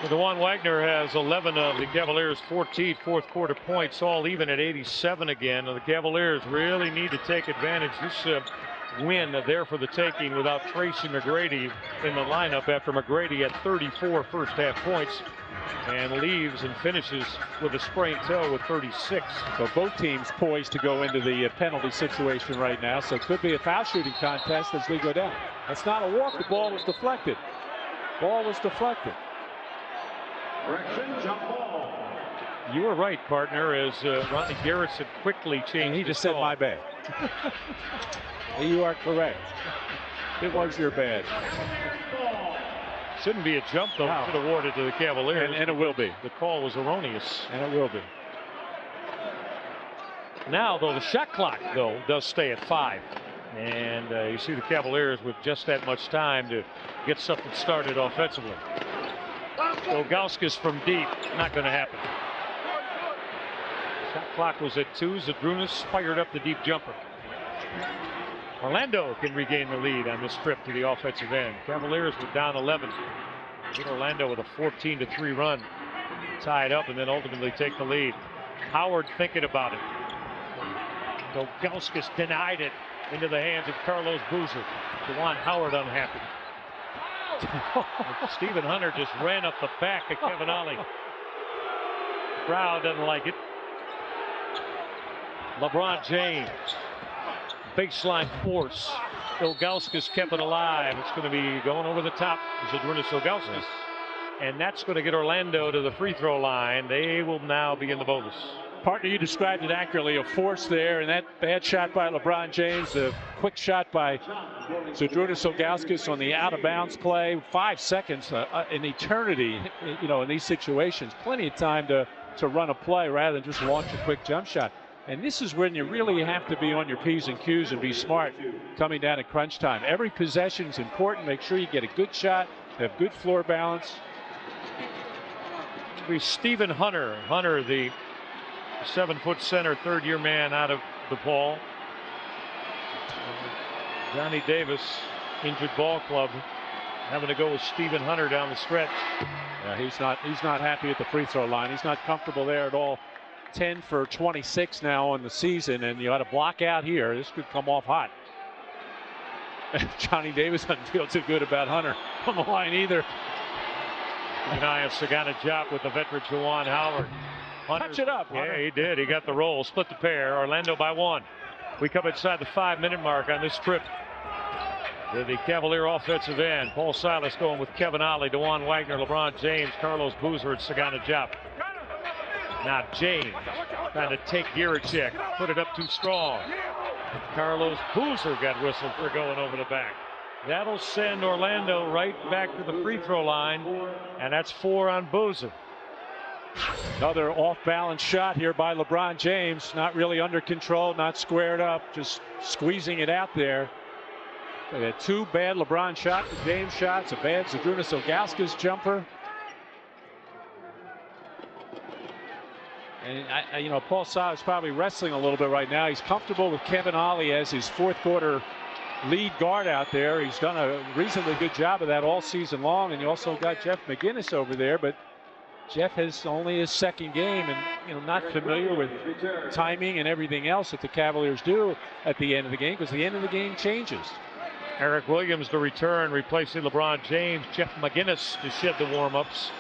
Well, DeJuan Wagner has 11 of the Cavaliers' 14 fourth quarter points, all even at 87 again. And the Cavaliers really need to take advantage. This win there for the taking without Tracy McGrady in the lineup after McGrady had 34 first half points and leaves and finishes with a sprained toe with 36. So both teams poised to go into the penalty situation right now. So it could be a foul shooting contest as we go down. That's not a walk. The ball was deflected. Ball was deflected. You were right, partner, as Ronnie Garrison quickly changed. He just said my bad. You are correct. It was your bad. Shouldn't be a jump, though. No. Should award it to the Cavaliers. And it will be. The call was erroneous. And it will be. Now, though, the shot clock, though, does stay at 5. And you see the Cavaliers with just that much time to get something started offensively. Ilgauskas from deep, not going to happen. Shot clock was at 2. Zydrunas fired up the deep jumper. Orlando can regain the lead on this trip to the offensive end. Cavaliers were down 11. Get Orlando with a 14-3 run. Tied up and then ultimately take the lead. Howard thinking about it. Ilgauskas denied it into the hands of Carlos Boozer. DeJuan Howard unhappy. Stephen Hunter just ran up the back of Kevin Ollie. Crowd doesn't like it. LeBron James. Baseline force. Ilgauskas kept it alive. It's going to be going over the top. Zydrunas Ilgauskas. And that's going to get Orlando to the free throw line. They will now be in the bonus. Partner, you described it accurately. A force there, and that bad shot by LeBron James. A quick shot by Zydrunas Ilgauskas on the out-of-bounds play. 5 seconds, an eternity, in these situations. Plenty of time to run a play rather than just launch a quick jump shot. And this is when you really have to be on your P's and Q's and be smart coming down at crunch time. Every possession is important. Make sure you get a good shot, have good floor balance. It'll be Stephen Hunter. Hunter, the 7-foot center, third-year man out of DePaul. Johnny Davis, injured ball club, having to go with Stephen Hunter down the stretch. Yeah, he's not happy at the free throw line. He's not comfortable there at all. 10 for 26 now on the season, and you had a block out here. This could come off hot. Johnny Davis doesn't feel too good about Hunter on the line either. Keep an eye on Sagana Diop with the veteran Juwan Howard. Touch it up. Yeah, he did. He got the roll. Split the pair. Orlando by 1. We come inside the 5-minute mark on this trip. With the Cavalier offensive end, Paul Silas going with Kevin Ollie, DeJuan Wagner, LeBron James, Carlos Boozer, and Sagana Diop. Now James trying to take Gierachek, put it up too strong. Carlos Boozer got whistled for going over the back. That'll send Orlando right back to the free throw line, and that's 4 on Boozer. Another off-balance shot here by LeBron James. Not really under control, not squared up, just squeezing it out there. They had 2 bad LeBron James shots, a bad Zydrunas Ilgauskas jumper. And you know, Paul Silas is probably wrestling a little bit right now. He's comfortable with Kevin Ollie as his fourth quarter lead guard out there. He's done a reasonably good job of that all season long. And you also got Jeff McInnis over there, but Jeff has only his second game, and you know, not familiar with timing and everything else that the Cavaliers do at the end of the game, because the end of the game changes. Eric Williams to return, replacing LeBron James. Jeff McInnis to shed the warm-ups.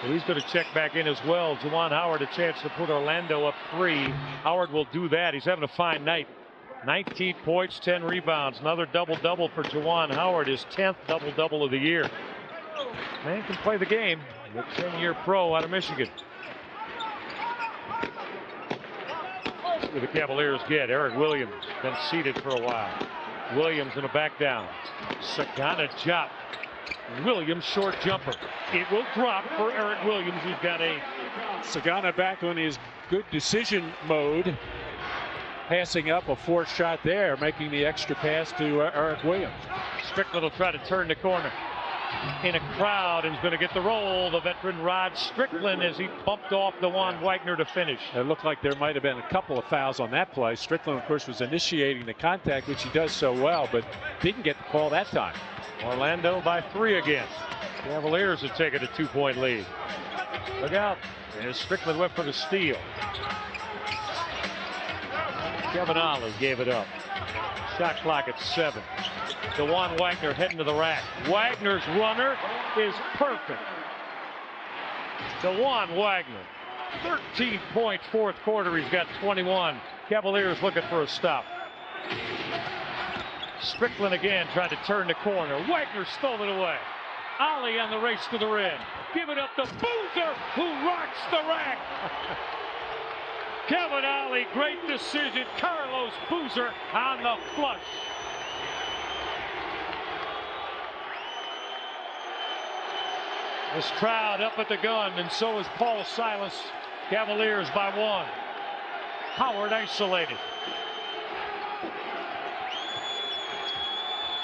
And he's going to check back in as well. Juwan Howard a chance to put Orlando up 3. Howard will do that. He's having a fine night. 19 points, 10 rebounds. Another double-double for Juwan Howard, his 10th double-double of the year. Man can play the game. The 10-year pro out of Michigan. Who the Cavaliers get? Eric Williams, been seated for a while. Williams in a back down. Sagana Diop. Williams short jumper. It will drop for Eric Williams, who's got a... Sagana back on his good decision mode. Passing up a fourth shot there, making the extra pass to Eric Williams. Strickland will try to turn the corner. In a crowd, and he's going to get the roll. The veteran Rod Strickland as he bumped off DeJuan Wagner to finish. It looked like there might have been a couple of fouls on that play. Strickland, of course, was initiating the contact, which he does so well, but didn't get the call that time. Orlando by 3 again. Cavaliers have taken a 2-point lead. Look out. And Strickland went for the steal. Kevin Ollie gave it up. Shot clock at 7. DeJuan Wagner heading to the rack. Wagner's runner is perfect. DeJuan Wagner, 13 points, fourth quarter. He's got 21. Cavaliers looking for a stop. Strickland again tried to turn the corner. Wagner stole it away. Ollie on the race to the rim. Give it up to Boozer, who rocks the rack. Kevin Ollie, great decision. Carlos Boozer on the flush. This crowd up at the gun, and so is Paul Silas. Cavaliers by 1. Howard isolated.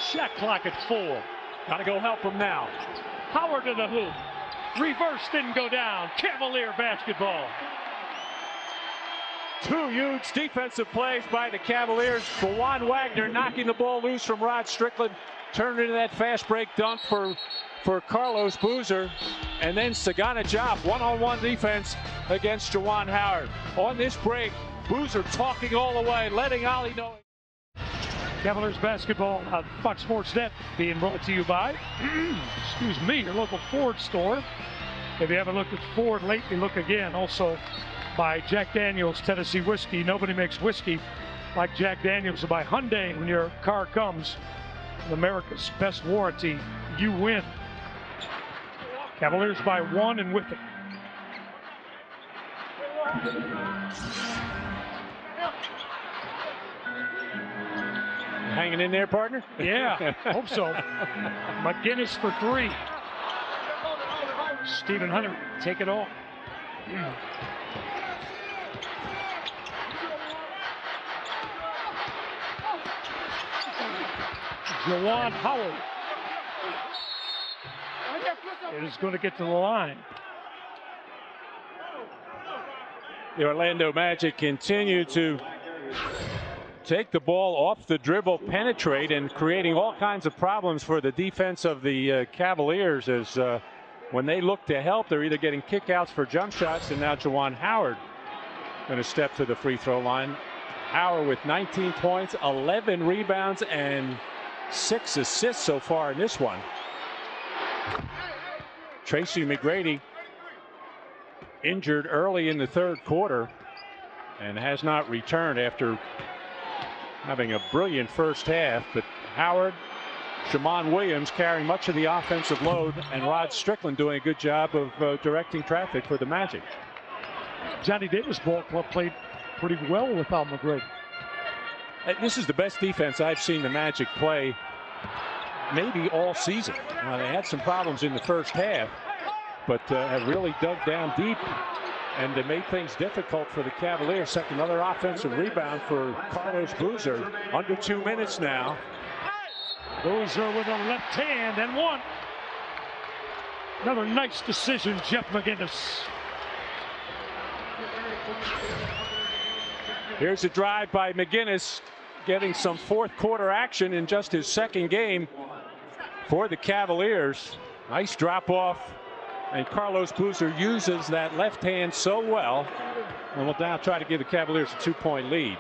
Shot clock at 4. Gotta go help him now. Howard to the hoop. Reverse didn't go down. Cavalier basketball. 2 huge defensive plays by the Cavaliers. DeJuan Wagner knocking the ball loose from Rod Strickland. Turned into that fast break dunk for Carlos Boozer. And then Sagana Diop, one-on-one defense against Juwan Howard. On this break, Boozer talking all the way, letting Ollie know. Cavaliers basketball on Fox Sports Net being brought to you by, excuse me, your local Ford store. If you haven't looked at Ford lately, look again. Also by Jack Daniels Tennessee Whiskey. Nobody makes whiskey like Jack Daniels. By Hyundai, when your car comes with America's best warranty, you win. Cavaliers by 1 and with it. Hanging in there, partner? Yeah, hope so. McInnis for 3. Stephen Hunter, take it all. Juwan Howard is going to get to the line. The Orlando Magic continue to take the ball off the dribble, penetrate, and creating all kinds of problems for the defense of the Cavaliers as when they look to help, they're either getting kickouts for jump shots, and now Juwan Howard going to step to the free throw line. Howard with 19 points, 11 rebounds, and 6 assists so far in this one. Tracy McGrady injured early in the third quarter and has not returned after having a brilliant first half. But Howard, Shammond Williams carrying much of the offensive load, and Rod Strickland doing a good job of directing traffic for the Magic. Johnny Davis Ball Club played pretty well without McGrady. This is the best defense I've seen the Magic play maybe all season. They had some problems in the first half, but have really dug down deep, and they made things difficult for the Cavaliers. Second, another offensive rebound for Carlos Boozer. Under 2 minutes now. Boozer with a left hand and one. Another nice decision, Jeff McInnis. Here's a drive by McInnis, getting some fourth quarter action in just his second game for the Cavaliers. Nice drop off, and Carlos Boozer uses that left hand so well, and will now try to give the Cavaliers a 2-point lead.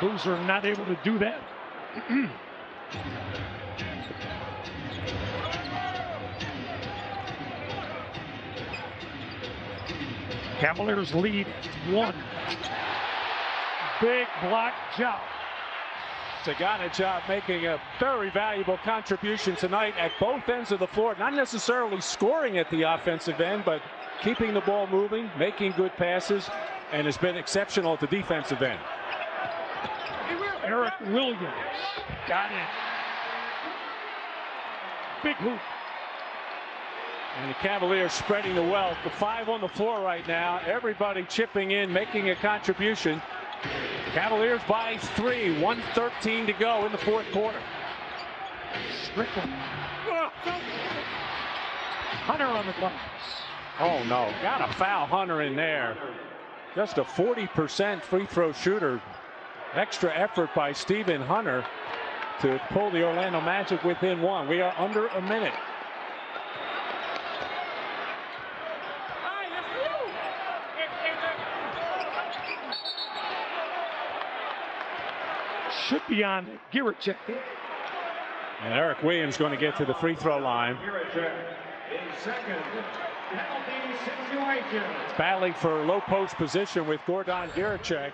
Boozer not able to do that. Cavaliers lead 1. Big block job. Saganajab making a very valuable contribution tonight at both ends of the floor. Not necessarily scoring at the offensive end, but keeping the ball moving, making good passes, and has been exceptional at the defensive end. Eric Williams got it. Big hoop. And the Cavaliers spreading the wealth. The 5 on the floor right now. Everybody chipping in, making a contribution. Cavaliers by 3. 1:13 to go in the fourth quarter. Strickland. Hunter on the glass. Oh no, got to foul Hunter in there. Just a 40% free throw shooter. Extra effort by Stephen Hunter to pull the Orlando Magic within 1. We are under a minute. Should be on Giricek. And Eric Williams going to get to the free throw line. Battling for low post position with Gordon Giricek.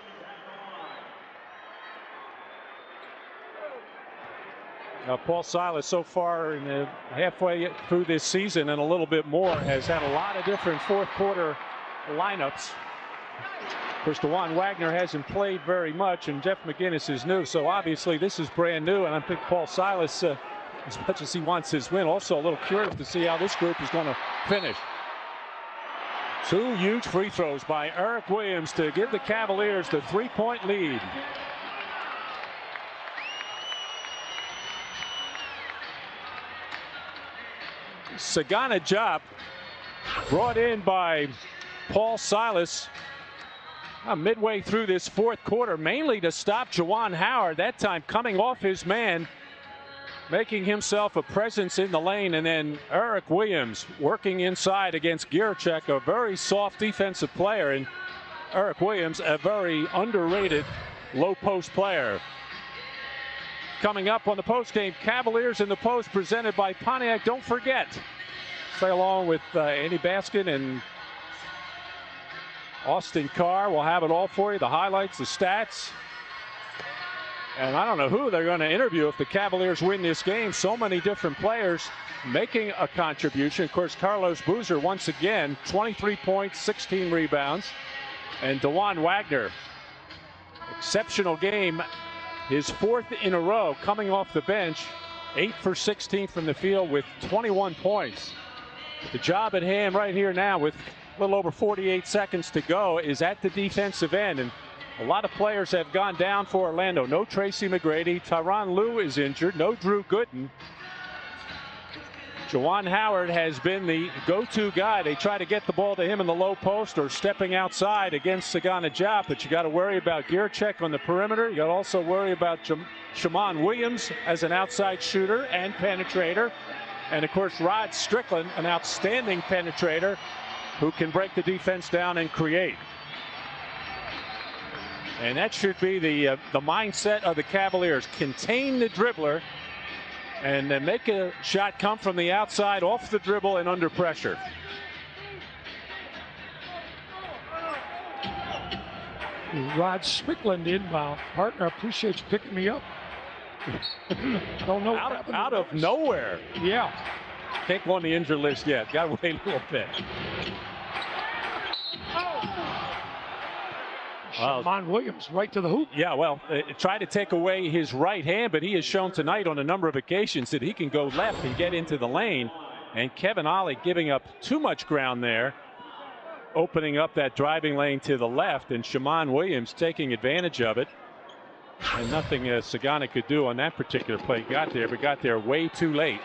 Paul Silas, so far in the halfway through this season and a little bit more, has had a lot of different fourth quarter lineups. Of course, DeJuan Wagner hasn't played very much, and Jeff McInnis is new, so obviously this is brand new. And I think Paul Silas, as much as he wants his win, also a little curious to see how this group is going to finish. 2 huge free throws by Eric Williams to give the Cavaliers the 3-point lead. Saganajab, brought in by Paul Silas midway through this fourth quarter, mainly to stop Juwan Howard, that time coming off his man, making himself a presence in the lane. And then Eric Williams working inside against Giricek, a very soft defensive player, and Eric Williams, a very underrated low post player. Coming up on the post game, Cavaliers in the post presented by Pontiac. Don't forget, stay along with Andy Baskin and Austin Carr. We'll have it all for you, the highlights, the stats. And I don't know who they're going to interview if the Cavaliers win this game. So many different players making a contribution. Of course, Carlos Boozer once again, 23 points, 16 rebounds. And DeJuan Wagner, exceptional game. His 4th in a row, coming off the bench, 8 for 16 from the field with 21 points. The job at hand right here now with a little over 48 seconds to go is at the defensive end. And a lot of players have gone down for Orlando. No Tracy McGrady. Tyronn Lue is injured. No Drew Gooden. Juwan Howard has been the go-to guy. They try to get the ball to him in the low post or stepping outside against Saganajab, but you got to worry about Giricek on the perimeter. You got to also worry about Shammond Williams as an outside shooter and penetrator. And of course, Rod Strickland, an outstanding penetrator who can break the defense down and create. And that should be the mindset of the Cavaliers. Contain the dribbler and then make a shot come from the outside, off the dribble, and under pressure. Rod Strickland inbound. Partner, appreciate you picking me up. Don't know out of nowhere. Yeah. Can't go on the injured list yet. Got to wait a little bit. Shammond Williams right to the hoop. Yeah, well, try to take away his right hand, but he has shown tonight on a number of occasions that he can go left and get into the lane. And Kevin Ollie giving up too much ground there, opening up that driving lane to the left, and Shammond Williams taking advantage of it. And nothing Sagana could do on that particular play. Got there, but got there way too late.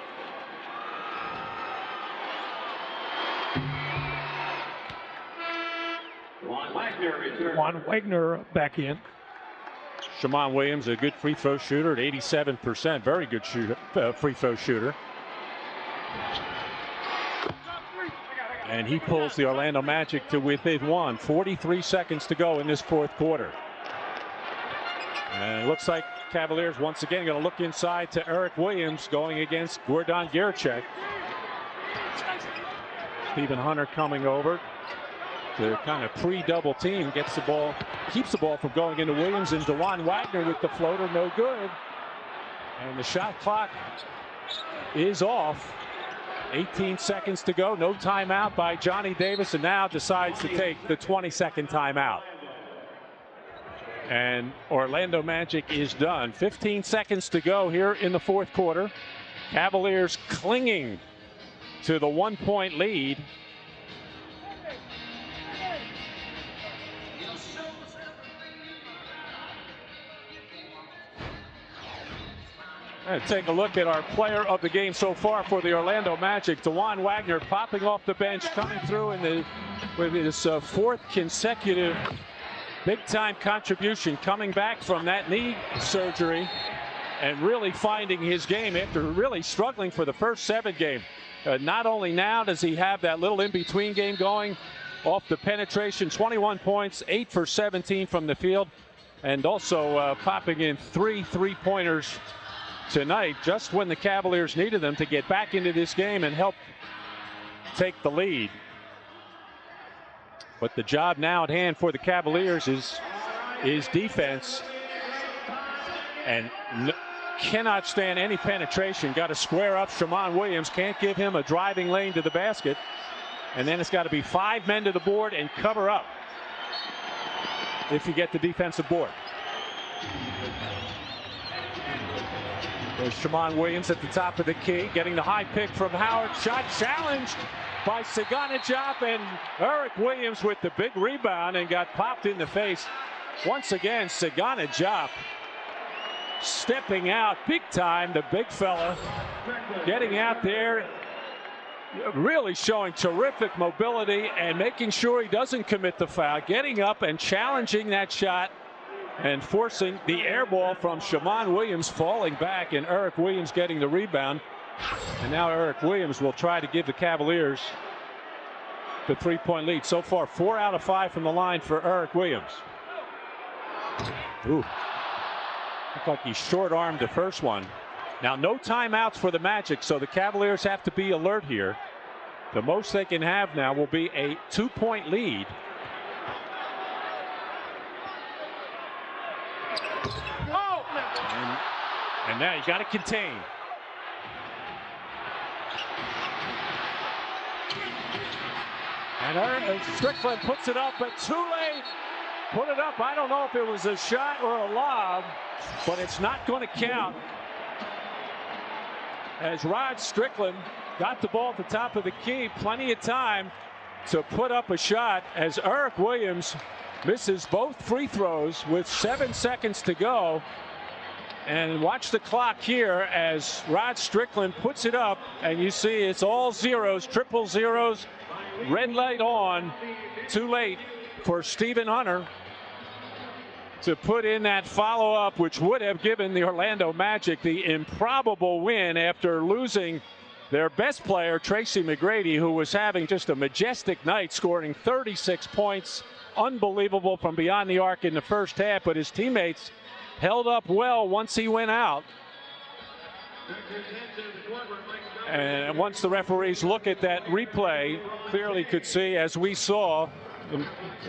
Juan Wagner back in. Shammond Williams, a good free throw shooter at 87%. Very good shooter, free throw shooter. And he pulls the Orlando Magic to within one. 43 seconds to go in this fourth quarter. And it looks like Cavaliers once again going to look inside to Eric Williams going against Gordon Gierczek. Stephen Hunter coming over to kind of pre-double team, gets the ball, keeps the ball from going into Williams, and DeJuan Wagner with the floater, no good. And the shot clock is off. 18 seconds to go, no timeout by Johnny Davis, and now decides to take the 22nd timeout. And Orlando Magic is done. 15 seconds to go here in the fourth quarter. Cavaliers clinging to the 1-point lead. Take a look at our player of the game so far for the Orlando Magic. DeJuan Wagner popping off the bench, coming through with his fourth consecutive big-time contribution, coming back from that knee surgery and really finding his game after really struggling for the first 7 games. Not only now does he have that little in-between game going off the penetration, 21 points, 8 for 17 from the field, and also popping in 3 3-pointers tonight, just when the Cavaliers needed them to get back into this game and help take the lead. But the job now at hand for the Cavaliers is defense, and cannot stand any penetration. Got to square up Shammond Williams, can't give him a driving lane to the basket, and then it's got to be 5 men to the board and cover up if you get the defensive board. There's Shammond Williams at the top of the key, getting the high pick from Howard. Shot challenged by Sagana Diop, and Eric Williams with the big rebound and got popped in the face. Once again, Sagana Diop stepping out big time, the big fella getting out there, really showing terrific mobility and making sure he doesn't commit the foul, getting up and challenging that shot and forcing the air ball from Shammond Williams, falling back, and Eric Williams getting the rebound. And now Eric Williams will try to give the Cavaliers the 3-point lead. So far, 4 out of 5 from the line for Eric Williams. Ooh. Looked like he short-armed the first one. Now, no timeouts for the Magic, so the Cavaliers have to be alert here. The most they can have now will be a 2-point lead. And now you got to contain. And Strickland puts it up, but too late. Put it up. I don't know if it was a shot or a lob, but it's not going to count. As Rod Strickland got the ball at the top of the key, plenty of time to put up a shot, as Eric Williams misses both free throws with 7 seconds to go. And watch the clock here as Rod Strickland puts it up, and you see it's all zeros, triple zeros, red light on. Too late for Stephen Hunter to put in that follow-up, which would have given the Orlando Magic the improbable win after losing their best player, Tracy McGrady, who was having just a majestic night, scoring 36 points, unbelievable from beyond the arc in the first half, but his teammates held up well once he went out. And once the referees look at that replay, clearly could see, as we saw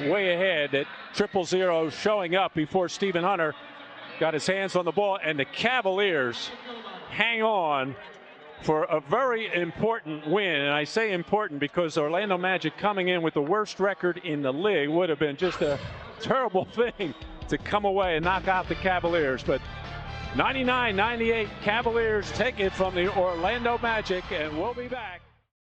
way ahead, that 000 showing up before Stephen Hunter got his hands on the ball, and the Cavaliers hang on for a very important win. And I say important because Orlando Magic, coming in with the worst record in the league, would have been just a terrible thing to come away and knock out the Cavaliers. But 99-98, Cavaliers take it from the Orlando Magic, and we'll be back.